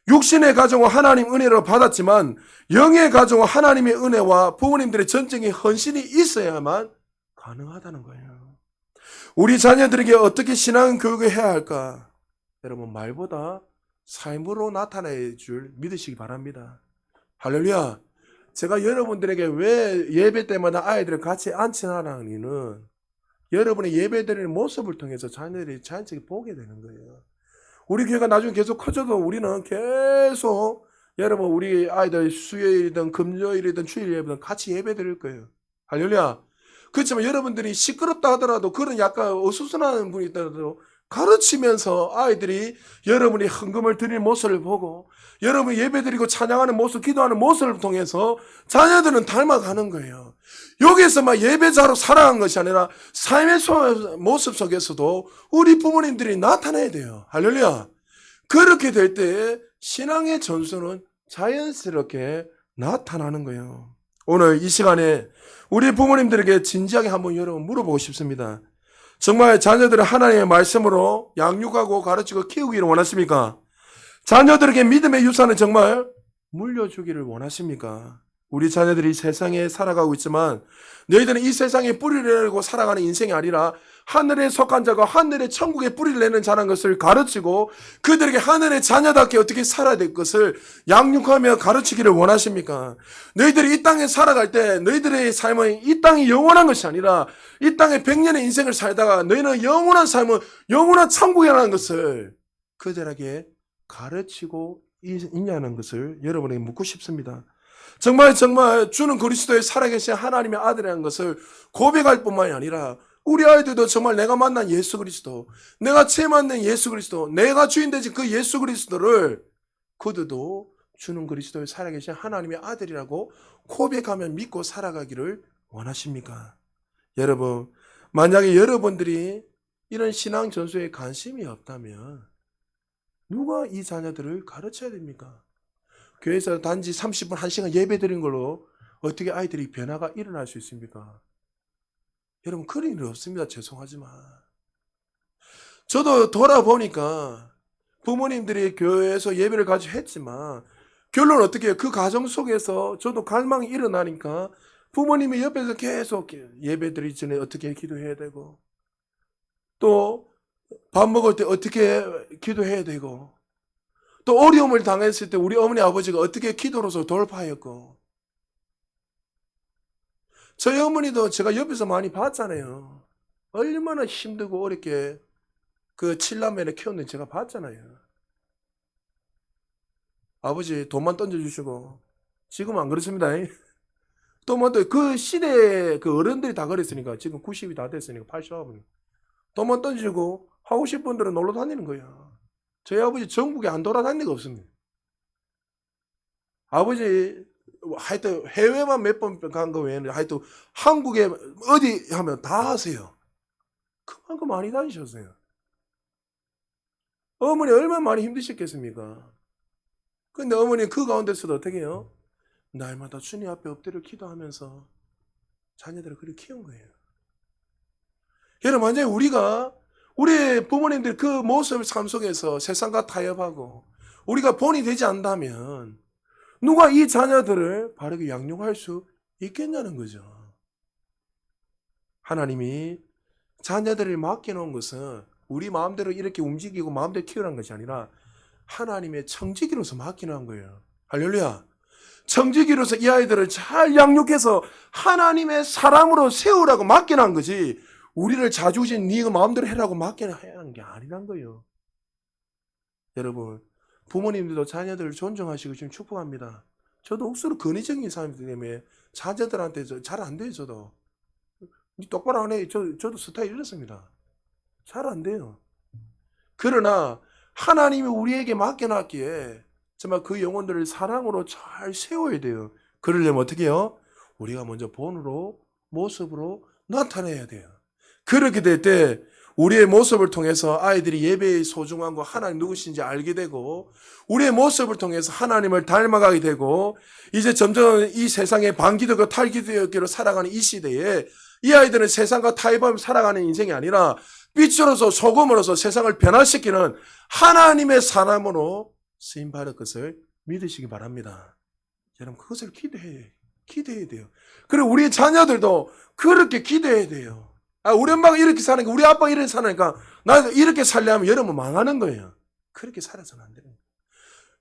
육신의 가정은 하나님 은혜를 받았지만 영의 가정은 하나님의 은혜와 부모님들의 전적인 헌신이 있어야만 가능하다는 거예요. 우리 자녀들에게 어떻게 신앙 교육을 해야 할까? 여러분, 말보다 삶으로 나타내 줄 믿으시기 바랍니다. 할렐루야. 제가 여러분들에게 왜 예배 때마다 아이들을 같이 앉히라는 이유는 여러분의 예배드리는 모습을 통해서 자녀들이 자연스럽게 보게 되는 거예요. 우리 교회가 나중에 계속 커져도 우리는 계속 여러분 우리 아이들 수요일이든 금요일이든 주일 예배든 같이 예배 드릴 거예요. 할렐루야. 그렇지만 여러분들이 시끄럽다 하더라도 그런 약간 어수선한 분이 있더라도 가르치면서 아이들이 여러분이 헌금을 드리는 모습을 보고 여러분이 예배 드리고 찬양하는 모습, 기도하는 모습을 통해서 자녀들은 닮아가는 거예요. 여기에서 막 예배자로 살아간 것이 아니라 삶의 모습 속에서도 우리 부모님들이 나타나야 돼요. 할렐루야. 그렇게 될 때 신앙의 전수는 자연스럽게 나타나는 거예요. 오늘 이 시간에 우리 부모님들에게 진지하게 한번 여러분 물어보고 싶습니다. 정말 자녀들을 하나님의 말씀으로 양육하고 가르치고 키우기를 원하십니까? 자녀들에게 믿음의 유산을 정말 물려주기를 원하십니까? 우리 자녀들이 세상에 살아가고 있지만 너희들은 이 세상에 뿌리를 내고 살아가는 인생이 아니라 하늘에 속한 자가 하늘의 천국에 뿌리를 내는 자라는 것을 가르치고 그들에게 하늘의 자녀답게 어떻게 살아야 될 것을 양육하며 가르치기를 원하십니까? 너희들이 이 땅에 살아갈 때 너희들의 삶은 이 땅이 영원한 것이 아니라 이 땅에 100년의 인생을 살다가 너희는 영원한 삶은 영원한 천국이라는 것을 그들에게 가르치고 있냐는 것을 여러분에게 묻고 싶습니다. 정말 주는 그리스도의 살아계신 하나님의 아들이라는 것을 고백할 뿐만이 아니라 우리 아이들도 정말 내가 만난 예수 그리스도, 내가 처음 만난 예수 그리스도, 내가 주인 되신 그 예수 그리스도를 그들도 주는 그리스도의 살아계신 하나님의 아들이라고 고백하며 믿고 살아가기를 원하십니까? 여러분, 만약에 여러분들이 이런 신앙 전수에 관심이 없다면 누가 이 자녀들을 가르쳐야 됩니까? 교회에서 단지 30분, 1시간 예배 드린 걸로 어떻게 아이들이 변화가 일어날 수 있습니까? 여러분, 그런 일 없습니다. 죄송하지만. 저도 돌아보니까 부모님들이 교회에서 예배를 같이 했지만 결론은 어떻게 해요? 그 가정 속에서 저도 갈망이 일어나니까 부모님이 옆에서 계속 예배 드리기 전에 어떻게 기도해야 되고 또 밥 먹을 때 어떻게 기도해야 되고 또 어려움을 당했을 때 우리 어머니 아버지가 어떻게 기도로서 돌파했고 저희 어머니도 제가 옆에서 많이 봤잖아요. 얼마나 힘들고 어렵게 그 7남매를 키웠는지 제가 봤잖아요. 아버지 돈만 던져주시고 지금 안 그렇습니다. 돈만 그 시대에 그 어른들이 다 그랬으니까 지금 90이 다 됐으니까 80하고 돈만 던지고 하고 싶은 분들은 놀러 다니는 거야. 저희 아버지 전국에 안 돌아다니는 거 없습니다. 아버지 하여튼 해외만 몇 번 간 거 외에는 하여튼 한국에 어디 하면 다 하세요. 그만큼 많이 다니셨어요. 어머니 얼마나 많이 힘드셨겠습니까? 근데 어머니 그 가운데서도 어떻게 해요? 날마다 주님 앞에 엎드려 기도하면서 자녀들을 그렇게 키운 거예요. 여러분, 만약에 우리 부모님들 그 모습 삶 속에서 세상과 타협하고 우리가 본이 되지 않다면 누가 이 자녀들을 바르게 양육할 수 있겠냐는 거죠. 하나님이 자녀들을 맡겨놓은 것은 우리 마음대로 이렇게 움직이고 마음대로 키우라는 것이 아니라 하나님의 청지기로서 맡겨놓은 거예요. 할렐루야. 청지기로서 이 아이들을 잘 양육해서 하나님의 사람으로 세우라고 맡겨놓은 거지, 우리를 자주진 네가 마음대로 해라고 맡겨놓은 게 아니란 거예요. 여러분, 부모님들도 자녀들을 존중하시고 지금 축복합니다. 저도 억수로 근위적인 사람이기 때문에 자녀들한테 잘 안 돼요. 저도 똑바로 안 해. 저도 스타일 이렇습니다. 잘 안 돼요. 그러나 하나님이 우리에게 맡겨놨기에 정말 그 영혼들을 사랑으로 잘 세워야 돼요. 그러려면 어떻게 해요? 우리가 먼저 본으로, 모습으로 나타내야 돼요. 그렇게 될 때 우리의 모습을 통해서 아이들이 예배의 소중한 거 하나님 누구신지 알게 되고, 우리의 모습을 통해서 하나님을 닮아가게 되고, 이제 점점 이 세상에 반기독교 탈기독교로 살아가는 이 시대에 이 아이들은 세상과 타협하며 살아가는 인생이 아니라 빛으로서 소금으로서 세상을 변화시키는 하나님의 사람으로 쓰임받을 것을 믿으시기 바랍니다. 여러분, 그것을 기대해야 돼요. 그리고 우리 자녀들도 그렇게 기대해야 돼요. 우리 엄마가 이렇게 사니까, 우리 아빠가 이렇게 사니까 나도 이렇게 살려면 여러분 망하는 거예요. 그렇게 살아서는 안 돼요.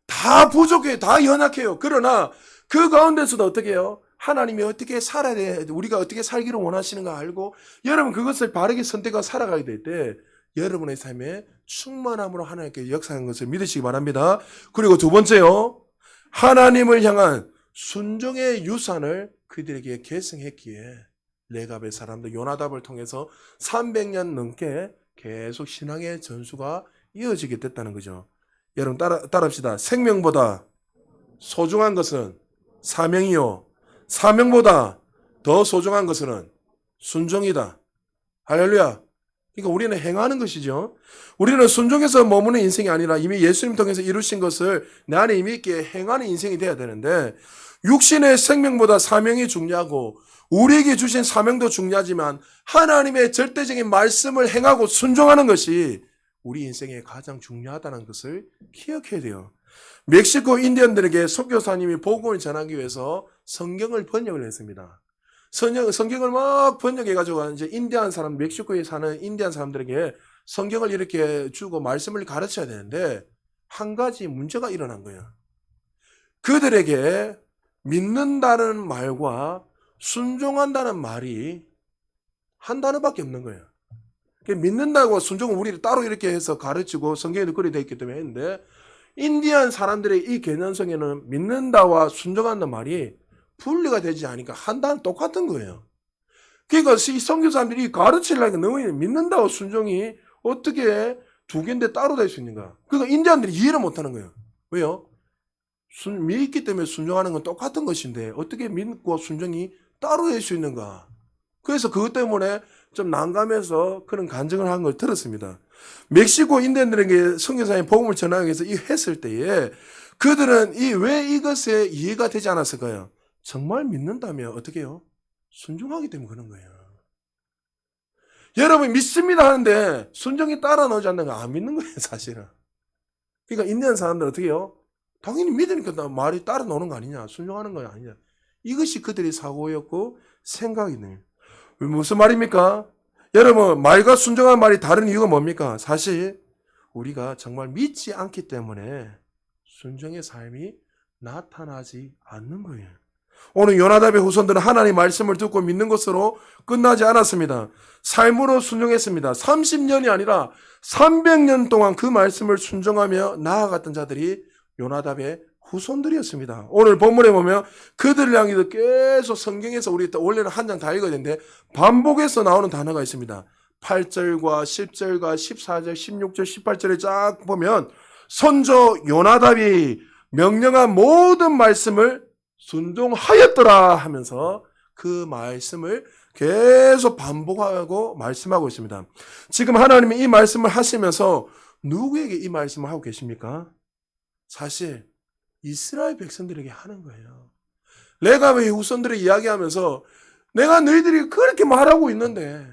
다 부족해요. 다 연약해요. 그러나 그 가운데서도 어떻게 해요? 하나님이 어떻게 살아야 돼, 우리가 어떻게 살기를 원하시는가 알고 여러분 그것을 바르게 선택하고 살아가게 될 때 여러분의 삶에 충만함으로 하나님께 역사하는 것을 믿으시기 바랍니다. 그리고 두 번째요, 하나님을 향한 순종의 유산을 그들에게 계승했기에 레갑의 사람들 요나답을 통해서 300년 넘게 계속 신앙의 전수가 이어지게 됐다는 거죠. 여러분 따라합시다. 생명보다 소중한 것은 사명이요, 사명보다 더 소중한 것은 순종이다. 할렐루야. 그러니까 우리는 행하는 것이죠. 우리는 순종해서 머무는 인생이 아니라 이미 예수님 통해서 이루신 것을 내 안에 이미 있게 행하는 인생이 돼야 되는데, 육신의 생명보다 사명이 중요하고 우리에게 주신 사명도 중요하지만 하나님의 절대적인 말씀을 행하고 순종하는 것이 우리 인생에 가장 중요하다는 것을 기억해야 돼요. 멕시코 인디언들에게 선교사님이 복음을 전하기 위해서 성경을 번역을 했습니다. 성경을 막 번역해가지고 이제 인디안 사람, 멕시코에 사는 인디안 사람들에게 성경을 이렇게 주고 말씀을 가르쳐야 되는데 한 가지 문제가 일어난 거예요. 그들에게 믿는다는 말과 순종한다는 말이 한 단어밖에 없는 거예요. 믿는다고 순종은 우리를 따로 이렇게 해서 가르치고 성경에도 그리 되어 있기 때문에 했는데, 인디안 사람들의 이 개념성에는 믿는다와 순종한다는 말이 분리가 되지 않으니까 한 단어 똑같은 거예요. 그러니까 이 선교 사람들이 가르치려니까 너무 믿는다와 순종이 어떻게 두 개인데 따로 될 수 있는가. 그러니까 인디안들이 이해를 못하는 거예요. 왜요? 믿기 때문에 순종하는 건 똑같은 것인데 어떻게 믿고 순종이 따로 될 수 있는가. 그래서 그것 때문에 좀 난감해서 그런 간증을 한 걸 들었습니다. 멕시코 인디언들에게 선교사님 복음을 전하기 위해서 이 했을 때에 그들은 왜 이것에 이해가 되지 않았을까요? 정말 믿는다면 어떻게 해요? 순종하기 때문에 그런 거예요. 여러분 믿습니다 하는데 순종이 따라 나오지 않는 거 안 믿는 거예요, 사실은. 그러니까 인디언 사람들 어떻게 해요? 당연히 믿으니까 말이 따라 나오는 거 아니냐, 순종하는 거 아니냐. 이것이 그들의 사고였고 생각이네요. 무슨 말입니까? 여러분, 말과 순종한 말이 다른 이유가 뭡니까? 사실 우리가 정말 믿지 않기 때문에 순종의 삶이 나타나지 않는 거예요. 오늘 요나답의 후손들은 하나님의 말씀을 듣고 믿는 것으로 끝나지 않았습니다. 삶으로 순종했습니다. 30년이 아니라 300년 동안 그 말씀을 순종하며 나아갔던 자들이 요나답의 후손들이었습니다. 오늘 본문에 보면 그들을 향해서 계속 성경에서 우리 원래는 한 장 다 읽어야 되는데 반복해서 나오는 단어가 있습니다. 8절과 10절과 14절, 16절, 18절에 쫙 보면 선조 요나답이 명령한 모든 말씀을 순종하였더라 하면서 그 말씀을 계속 반복하고 말씀하고 있습니다. 지금 하나님이 이 말씀을 하시면서 누구에게 이 말씀을 하고 계십니까? 사실 이스라엘 백성들에게 하는 거예요. 레갑의 후손들이 이야기하면서 내가 너희들이 그렇게 말하고 있는데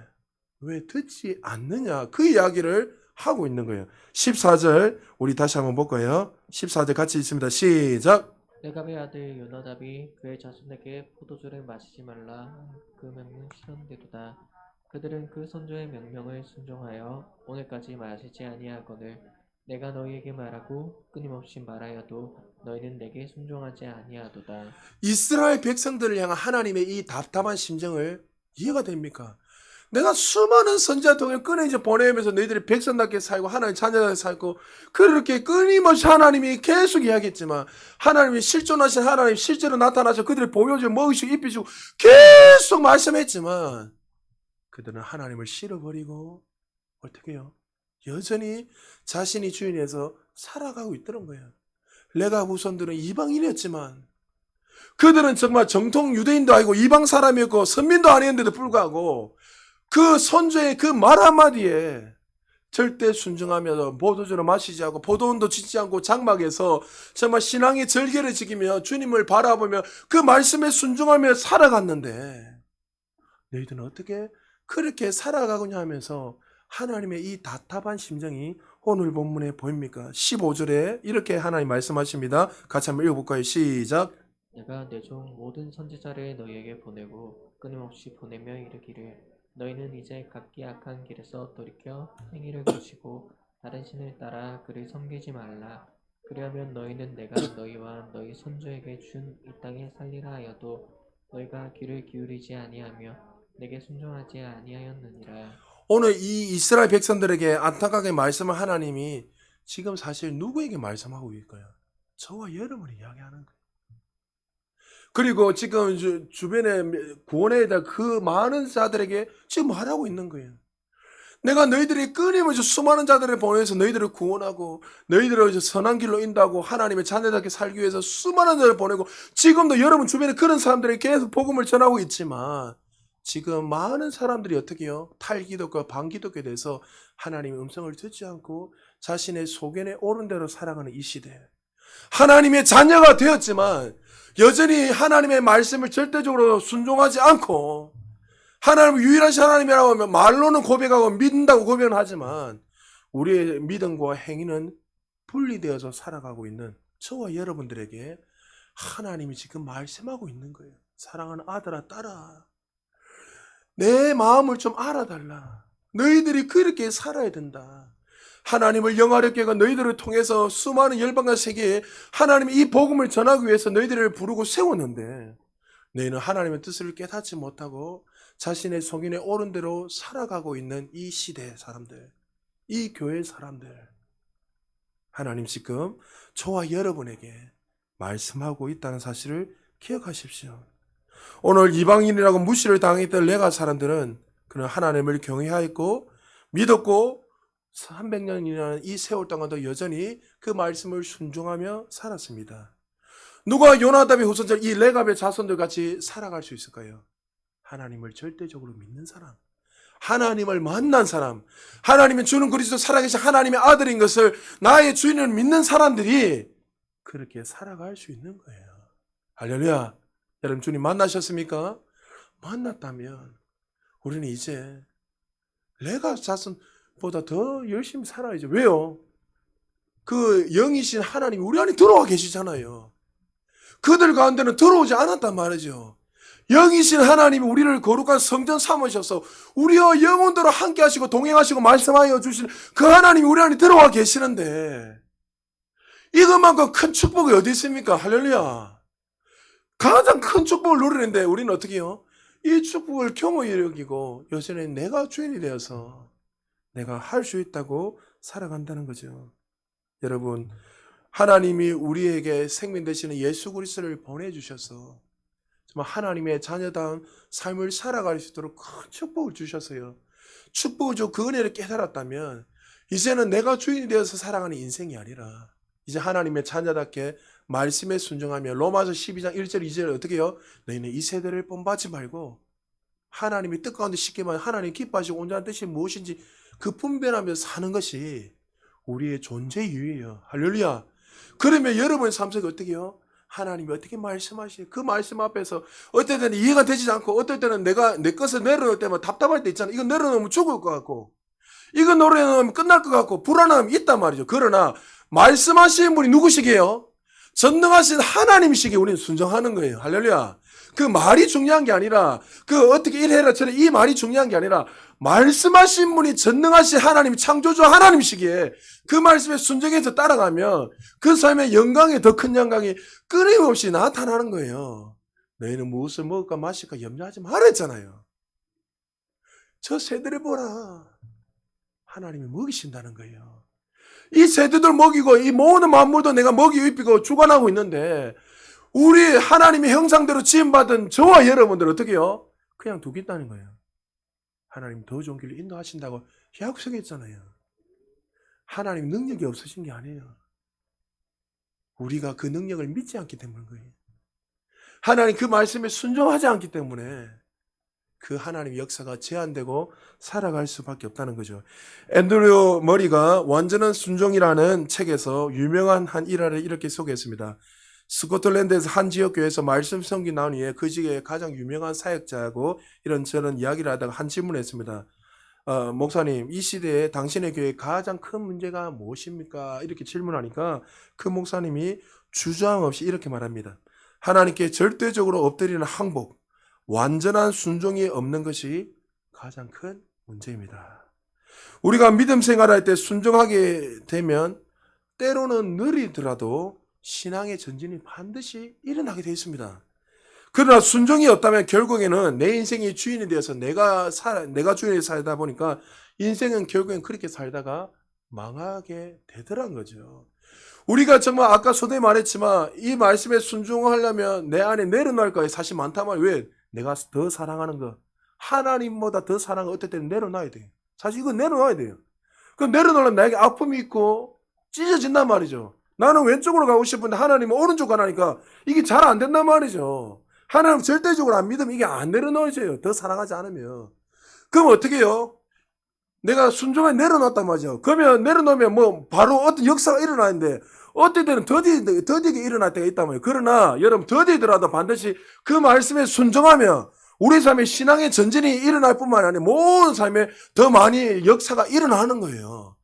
왜 듣지 않느냐, 그 이야기를 하고 있는 거예요. 14절 우리 다시 한번 볼까요? 14절 같이 읽습니다. 시작. 레갑의 아들 요나답이 그의 자손에게 포도주를 마시지 말라 그 명령 실현되도다. 그들은 그 선조의 명령을 순종하여 오늘까지 마시지 아니하거늘 내가 너희에게 말하고 끊임없이 말하여도 너희는 내게 순종하지 아니하도다. 이스라엘 백성들을 향한 하나님의 이 답답한 심정을 이해가 됩니까? 내가 수많은 선지자 통해 끊임없이 보내면서 너희들이 백성답게 살고 하나님 자녀답게 살고 그렇게 끊임없이 하나님이 계속 이야기했지만 하나님이 실존하신 하나님 실제로 나타나서 그들이 보여주고 먹이시고 입히시고 계속 말씀했지만 그들은 하나님을 싫어버리고 어떻게 해요? 여전히 자신이 주인에서 살아가고 있더란 거예요. 레갑 후손들은 이방인이었지만 그들은 정말 정통 유대인도 아니고 이방 사람이었고 선민도 아니었는데도 불구하고 그 선조의 그 말 한마디에 절대 순종하며 포도주를 마시지 않고 포도원도 짓지 않고 장막에서 정말 신앙의 절개를 지키며 주님을 바라보며 그 말씀에 순종하며 살아갔는데 너희들은 어떻게 그렇게 살아가고냐 하면서 하나님의 이 답답한 심정이 오늘 본문에 보입니까? 15절에 이렇게 하나님 말씀하십니다. 같이 한번 읽어볼까요? 시작. 내가 내 종 모든 선지자를 너희에게 보내고 끊임없이 보내며 이르기를 너희는 이제 각기 악한 길에서 돌이켜 행위를 고치고 다른 신을 따라 그를 섬기지 말라. 그리하면 너희는 내가 너희와 너희 선조에게 준 이 땅에 살리라 하여도 너희가 귀를 기울이지 아니하며 내게 순종하지 아니하였느니라. 오늘 이 이스라엘 백성들에게 안타깝게 말씀을 하나님이 지금 사실 누구에게 말씀하고 있을까요? 저와 여러분이 이야기하는 거예요. 그리고 지금 주변에 구원에 대한 그 많은 자들에게 지금 말하고 있는 거예요. 내가 너희들이 끊임없이 수많은 자들을 보내서 너희들을 구원하고 너희들을 선한 길로 인도하고 하나님의 자녀답게 살기 위해서 수많은 자들을 보내고 지금도 여러분 주변에 그런 사람들이 계속 복음을 전하고 있지만 지금 많은 사람들이 어떻게 해요? 탈기독과 반기독에 대해서 하나님의 음성을 듣지 않고 자신의 소견에 옳은 대로 살아가는 이 시대. 하나님의 자녀가 되었지만 여전히 하나님의 말씀을 절대적으로 순종하지 않고 하나님을 유일하신 하나님이라고 하면 말로는 고백하고 믿는다고 고백은 하지만 우리의 믿음과 행위는 분리되어서 살아가고 있는 저와 여러분들에게 하나님이 지금 말씀하고 있는 거예요. 사랑하는 아들아 딸아 내 마음을 좀 알아달라. 너희들이 그렇게 살아야 된다. 하나님을 영화롭게 하고 너희들을 통해서 수많은 열방과 세계에 하나님의 이 복음을 전하기 위해서 너희들을 부르고 세웠는데 너희는 하나님의 뜻을 깨닫지 못하고 자신의 속인에 옳은 대로 살아가고 있는 이 시대 사람들, 이 교회 사람들, 하나님 지금 저와 여러분에게 말씀하고 있다는 사실을 기억하십시오. 오늘 이방인이라고 무시를 당했던 레갑 사람들은 그는 하나님을 경외하였고 믿었고 300년이라는 이 세월 동안도 여전히 그 말씀을 순종하며 살았습니다. 누가 요나답의 후손들 이 레갑의 자손들 같이 살아갈 수 있을까요? 하나님을 절대적으로 믿는 사람, 하나님을 만난 사람, 하나님이 주는 그리스도 살아계신 하나님의 아들인 것을 나의 주인을 믿는 사람들이 그렇게 살아갈 수 있는 거예요. 할렐루야. 여러분 주님 만나셨습니까? 만났다면 우리는 이제 레갑 자손보다 더 열심히 살아야죠. 왜요? 그 영이신 하나님이 우리 안에 들어와 계시잖아요. 그들 가운데는 들어오지 않았단 말이죠. 영이신 하나님이 우리를 거룩한 성전 삼으셔서 우리와 영혼대로 함께 하시고 동행하시고 말씀하여 주신 그 하나님이 우리 안에 들어와 계시는데 이것만큼 큰 축복이 어디 있습니까? 할렐루야. 가장 큰 축복을 누리는데 우리는 어떻게 해요? 이 축복을 겸허히 여기고 여전히 내가 주인이 되어서 내가 할 수 있다고 살아간다는 거죠. 여러분 하나님이 우리에게 생명 되시는 예수 그리스도를 보내주셔서 정말 하나님의 자녀다운 삶을 살아갈 수 있도록 큰 축복을 주셨어요. 축복을 주고 그 은혜를 깨달았다면 이제는 내가 주인이 되어서 살아가는 인생이 아니라 이제 하나님의 자녀답게 말씀에 순종하며 로마서 12장 1절 2절에 어떻게 해요? 너희는 이 세대를 본받지 말고 하나님이 뜻 가운데 쉽게만 하나님 기뻐하시고 온전한 뜻이 무엇인지 그 분별하면서 사는 것이 우리의 존재 이유예요. 할렐루야. 그러면 여러분의 삶 속에 어떻게 해요? 하나님이 어떻게 말씀하시요? 그 말씀 앞에서 어떨 때는 이해가 되지 않고 어떨 때는 내가 내 것을 내려놓을 때만 답답할 때 있잖아요. 이거 내려놓으면 죽을 것 같고 이거 내려놓으면 끝날 것 같고 불안함이 있단 말이죠. 그러나 말씀하시는 분이 누구시게요? 전능하신 하나님이시기에 우리는 순종하는 거예요. 할렐루야. 그 말이 중요한 게 아니라 그 어떻게 이래라 저래 이 말이 중요한 게 아니라 말씀하신 분이 전능하신 하나님 창조주 하나님이시기에 그 말씀에 순종해서 따라가면 그 삶의 영광에 더 큰 영광이 끊임없이 나타나는 거예요. 너희는 무엇을 먹을까 마실까 염려하지 말아 했잖아요. 저 새들을 보라. 하나님이 먹이신다는 거예요. 이 새들을 먹이고 이 모든 만물도 내가 먹이고 입히고 주관하고 있는데 우리 하나님의 형상대로 지음받은 저와 여러분들 어떻게 해요? 그냥 두겠다는 거예요. 하나님 더 좋은 길로 인도하신다고 약속했잖아요. 하나님 능력이 없으신 게 아니에요. 우리가 그 능력을 믿지 않기 때문인 거예요. 하나님 그 말씀에 순종하지 않기 때문에 그 하나님의 역사가 제한되고 살아갈 수밖에 없다는 거죠. 앤드류 머리가 완전한 순종이라는 책에서 유명한 한 일화를 이렇게 소개했습니다. 스코틀랜드에서 한 지역교회에서 말씀 성기 나온 후에 그 지역의 가장 유명한 사역자하고 이런저런 이야기를 하다가 한 질문을 했습니다. 목사님, 이 시대에 당신의 교회의 가장 큰 문제가 무엇입니까? 이렇게 질문하니까 그 목사님이 주저함 없이 이렇게 말합니다. 하나님께 절대적으로 엎드리는 항복, 완전한 순종이 없는 것이 가장 큰 문제입니다. 우리가 믿음 생활할 때 순종하게 되면 때로는 느리더라도 신앙의 전진이 반드시 일어나게 되어 있습니다. 그러나 순종이 없다면 결국에는 내 인생의 주인이 되어서 내가 주인이 살다 보니까 인생은 결국엔 그렇게 살다가 망하게 되더란 거죠. 우리가 정말 아까 소대에 말했지만 이 말씀에 순종하려면 내 안에 내려놓을 거에 사실 많단 말이에요. 왜? 내가 더 사랑하는 거. 하나님보다 더 사랑을 어떨 때는 내려놔야 돼요. 사실 이거 내려놔야 돼요. 그럼 내려놓으면 나에게 아픔이 있고 찢어진단 말이죠. 나는 왼쪽으로 가고 싶은데 하나님은 오른쪽 가라니까 이게 잘 안 된단 말이죠. 하나님 절대적으로 안 믿으면 이게 안 내려놓아져요. 더 사랑하지 않으면. 그럼 어떻게 해요? 내가 순종에 내려놨단 말이죠. 그러면 내려놓으면 뭐 바로 어떤 역사가 일어나는데 어떨 때는 더디게 일어날 때가 있단 말이에요. 그러나 여러분 더디더라도 반드시 그 말씀에 순종하면 우리 삶의 신앙의 전진이 일어날 뿐만 아니라 모든 삶에 더 많이 역사가 일어나는 거예요.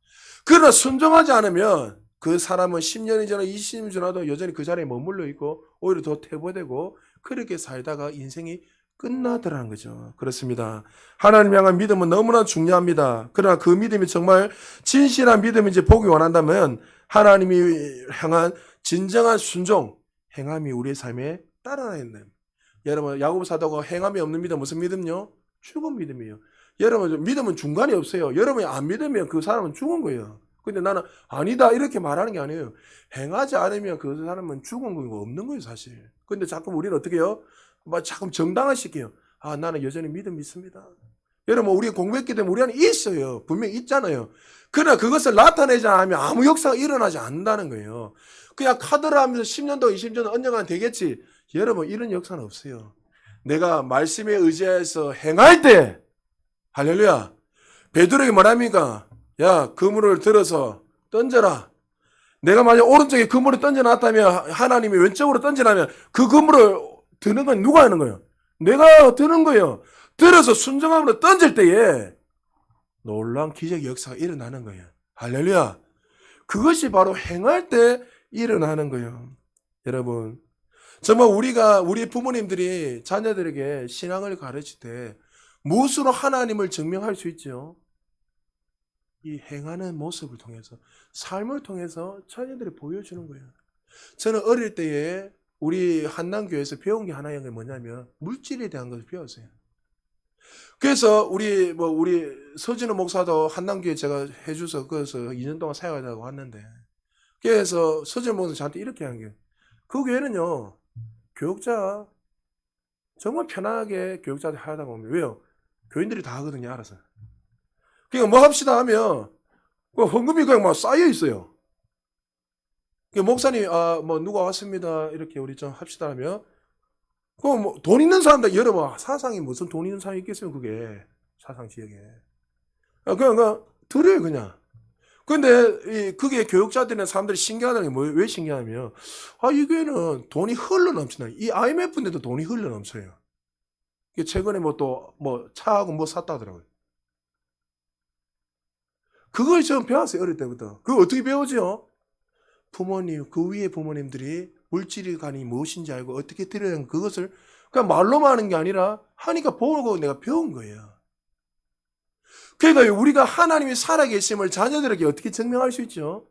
그러나 순종하지 않으면 그 사람은 10년이 지나 20년이 지나도 여전히 그 자리에 머물러 있고 오히려 더 퇴보되고 그렇게 살다가 인생이 끝나더라는 거죠. 그렇습니다. 하나님 향한 믿음은 너무나 중요합니다. 그러나 그 믿음이 정말 진실한 믿음인지 보기 원한다면 하나님이 향한 진정한 순종, 행함이 우리의 삶에 따라야 된다. 여러분 야고보 사도가 행함이 없는 믿음 무슨 믿음요? 죽은 믿음이에요. 여러분 믿음은 중간이 없어요. 여러분이 안 믿으면 그 사람은 죽은 거예요. 근데 나는 아니다 이렇게 말하는 게 아니에요. 행하지 않으면 그 사람은 죽은 거고 없는 거예요 사실. 근데 자꾸 우리는 어떻게 해요? 자꾸 정당화시켜요. 아 나는 여전히 믿음 믿습니다. 여러분 우리 공부했기 때문에 우리 안에 있어요. 분명히 있잖아요. 그러나 그것을 나타내지 않으면 아무 역사가 일어나지 않는다는 거예요. 그냥 카드를 하면서 10년도 20년도 언젠간 되겠지. 여러분 이런 역사는 없어요. 내가 말씀에 의지해서 행할 때 할렐루야 베드로에게 뭐랍니까? 야 그물을 들어서 던져라. 내가 만약 오른쪽에 그물을 던져놨다면 하나님이 왼쪽으로 던지라면 그 그물을 드는 건 누가 하는 거예요? 내가 드는 거예요. 들어서 순종함으로 던질 때에 놀라운 기적의 역사가 일어나는 거예요. 할렐루야. 그것이 바로 행할 때 일어나는 거예요. 여러분 정말 우리 부모님들이 자녀들에게 신앙을 가르칠 때 무엇으로 하나님을 증명할 수 있죠? 이 행하는 모습을 통해서 삶을 통해서 자녀들이 보여주는 거예요. 저는 어릴 때에 우리 한남교회에서 배운 게 하나인 게 뭐냐면 물질에 대한 것을 배웠어요. 그래서 우리 서진우 목사도 한남교회 제가 해줘서 거기서 2년 동안 사역하다고 왔는데 그래서 서진우 목사 저한테 이렇게 한 게 그 교회는요 교육자 정말 편하게 교육자들 하다 보면 왜요? 교인들이 다 하거든요 알아서. 그러니까 뭐 합시다 하면 헌금이 그냥 막 쌓여 있어요. 목사님 누가 왔습니다 이렇게 우리 좀 합시다 하면 돈 있는 사람들 여러분 사상이 무슨 돈 있는 사람이 있겠어요 그게 사상 지역에 그냥 드려요 그냥. 근데 그게 교육자들이나 사람들이 신기하다는 게 왜 신기하냐면 이 교회는 돈이 흘러 넘치나요. 이 IMF인데도 돈이 흘러 넘쳐요. 최근에 차하고 뭐 샀다 하더라고요. 그걸 좀 배웠어요 어릴 때부터. 그걸 어떻게 배우죠? 부모님 그 위에 부모님들이 물질이 간이 무엇인지 알고 어떻게 드려야 하는 그것을 그냥 말로만 하는 게 아니라 하니까 보고 내가 배운 거예요. 그러니까 우리가 하나님이 살아계심을 자녀들에게 어떻게 증명할 수 있죠?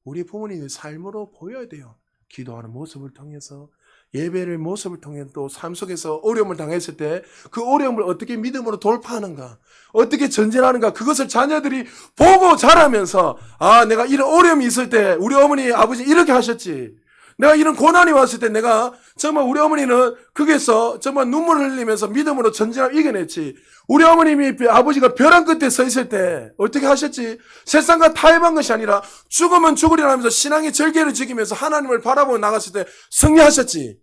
우리 부모님의 삶으로 보여야 돼요. 기도하는 모습을 통해서, 예배를 모습을 통해 또 삶 속에서 어려움을 당했을 때 그 어려움을 어떻게 믿음으로 돌파하는가, 어떻게 전진하는가, 그것을 자녀들이 보고 자라면서, 아, 내가 이런 어려움이 있을 때 우리 어머니, 아버지 이렇게 하셨지. 내가 이런 고난이 왔을 때 내가 정말 우리 어머니는 거기에서 정말 눈물을 흘리면서 믿음으로 전진하고 이겨냈지. 우리 어머님이 아버지가 벼랑 끝에 서 있을 때 어떻게 하셨지? 세상과 타협한 것이 아니라 죽으면 죽으리라 하면서 신앙의 절개를 지키면서 하나님을 바라보고 나갔을 때 승리하셨지.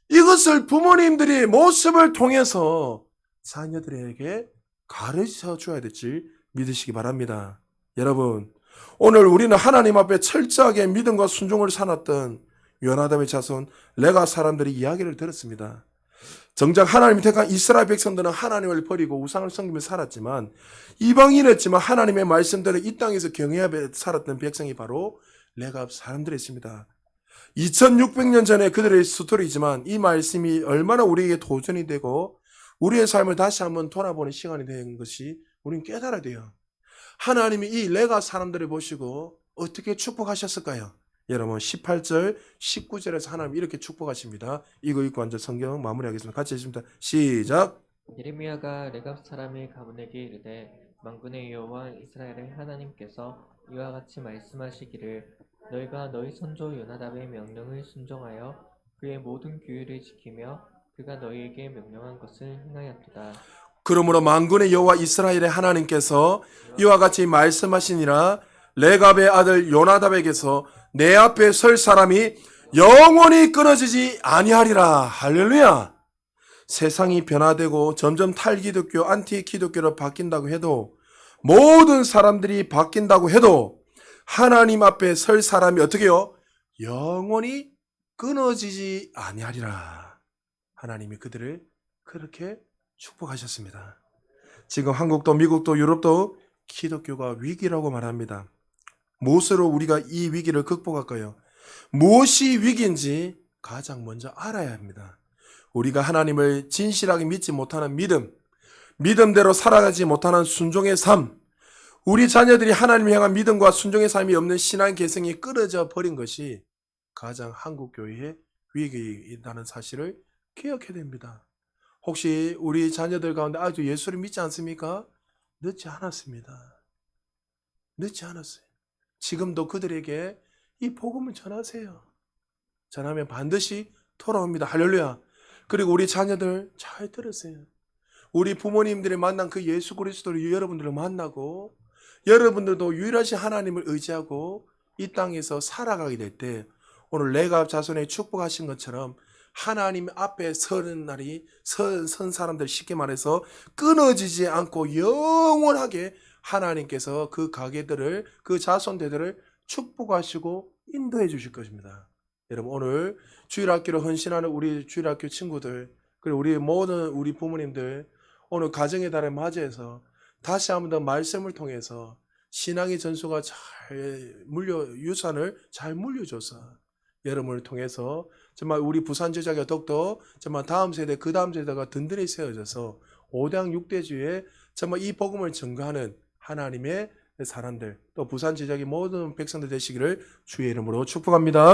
이것을 부모님들이 모습을 통해서 자녀들에게 가르쳐 줘야 될지 믿으시기 바랍니다. 여러분, 오늘 우리는 하나님 앞에 철저하게 믿음과 순종을 살았던 요나답의 자손 레가 사람들이 이야기를 들었습니다. 정작 하나님이 택한 이스라엘 백성들은 하나님을 버리고 우상을 섬기며 살았지만, 이방인이었지만 하나님의 말씀대로 이 땅에서 경외하며 살았던 백성이 바로 레갑 사람들이었습니다. 2600년 전에 그들의 스토리지만 이 말씀이 얼마나 우리에게 도전이 되고 우리의 삶을 다시 한번 돌아보는 시간이 된 것이 우리는 깨달아야 돼요. 하나님이 이 레가 사람들을 보시고 어떻게 축복하셨을까요? 여러분 18절 19절에서 하나님 이렇게 축복하십니다. 이거 읽고 앉아 성경 마무리하겠습니다. 같이 읽습니다. 시작. 예레미야가 레갑 사람의 가문에게 이르되 만군의 여호와 이스라엘의 하나님께서 이와 같이 말씀하시기를 너희가 너희 선조 요나답의 명령을 순종하여 그의 모든 규율을 지키며 그가 너희에게 명령한 것을 행하였도다. 그러므로 만군의 여호와 이스라엘의 하나님께서 이와 같이 말씀하시니라. 레갑의 아들 요나답에게서 내 앞에 설 사람이 영원히 끊어지지 아니하리라. 할렐루야. 세상이 변화되고 점점 탈기독교, 안티기독교로 바뀐다고 해도, 모든 사람들이 바뀐다고 해도 하나님 앞에 설 사람이 어떻게 해요? 영원히 끊어지지 아니하리라. 하나님이 그들을 그렇게 축복하셨습니다. 지금 한국도 미국도 유럽도 기독교가 위기라고 말합니다. 무엇으로 우리가 이 위기를 극복할까요? 무엇이 위기인지 가장 먼저 알아야 합니다. 우리가 하나님을 진실하게 믿지 못하는 믿음, 믿음대로 살아가지 못하는 순종의 삶, 우리 자녀들이 하나님을 향한 믿음과 순종의 삶이 없는 신앙 개성이 끊어져 버린 것이 가장 한국교회의 위기이라는 사실을 기억해야 됩니다. 혹시 우리 자녀들 가운데 아직도 예수를 믿지 않습니까? 늦지 않았습니다. 늦지 않았어요. 지금도 그들에게 이 복음을 전하세요. 전하면 반드시 돌아옵니다. 할렐루야. 그리고 우리 자녀들 잘 들으세요. 우리 부모님들이 만난 그 예수 그리스도를 여러분들을 만나고 여러분들도 유일하신 하나님을 의지하고 이 땅에서 살아가게 될 때 오늘 레갑 자손의 축복하신 것처럼 하나님 앞에 서는 날이 선 사람들, 쉽게 말해서 끊어지지 않고 영원하게 하나님께서 그 가게들을, 그 자손들을 축복하시고 인도해 주실 것입니다. 여러분, 오늘 주일학교로 헌신하는 우리 주일학교 친구들, 그리고 우리 모든 우리 부모님들, 오늘 가정의 달을 맞이해서 다시 한번 더 말씀을 통해서 신앙의 전수가 유산을 잘 물려줘서 여러분을 통해서 정말 우리 부산 제자가 더욱더 정말 다음 세대, 그 다음 세대가 든든히 세워져서 5대 6대주에 정말 이 복음을 전가하는 하나님의 사람들, 또 부산 제자의 모든 백성들 되시기를 주의 이름으로 축복합니다.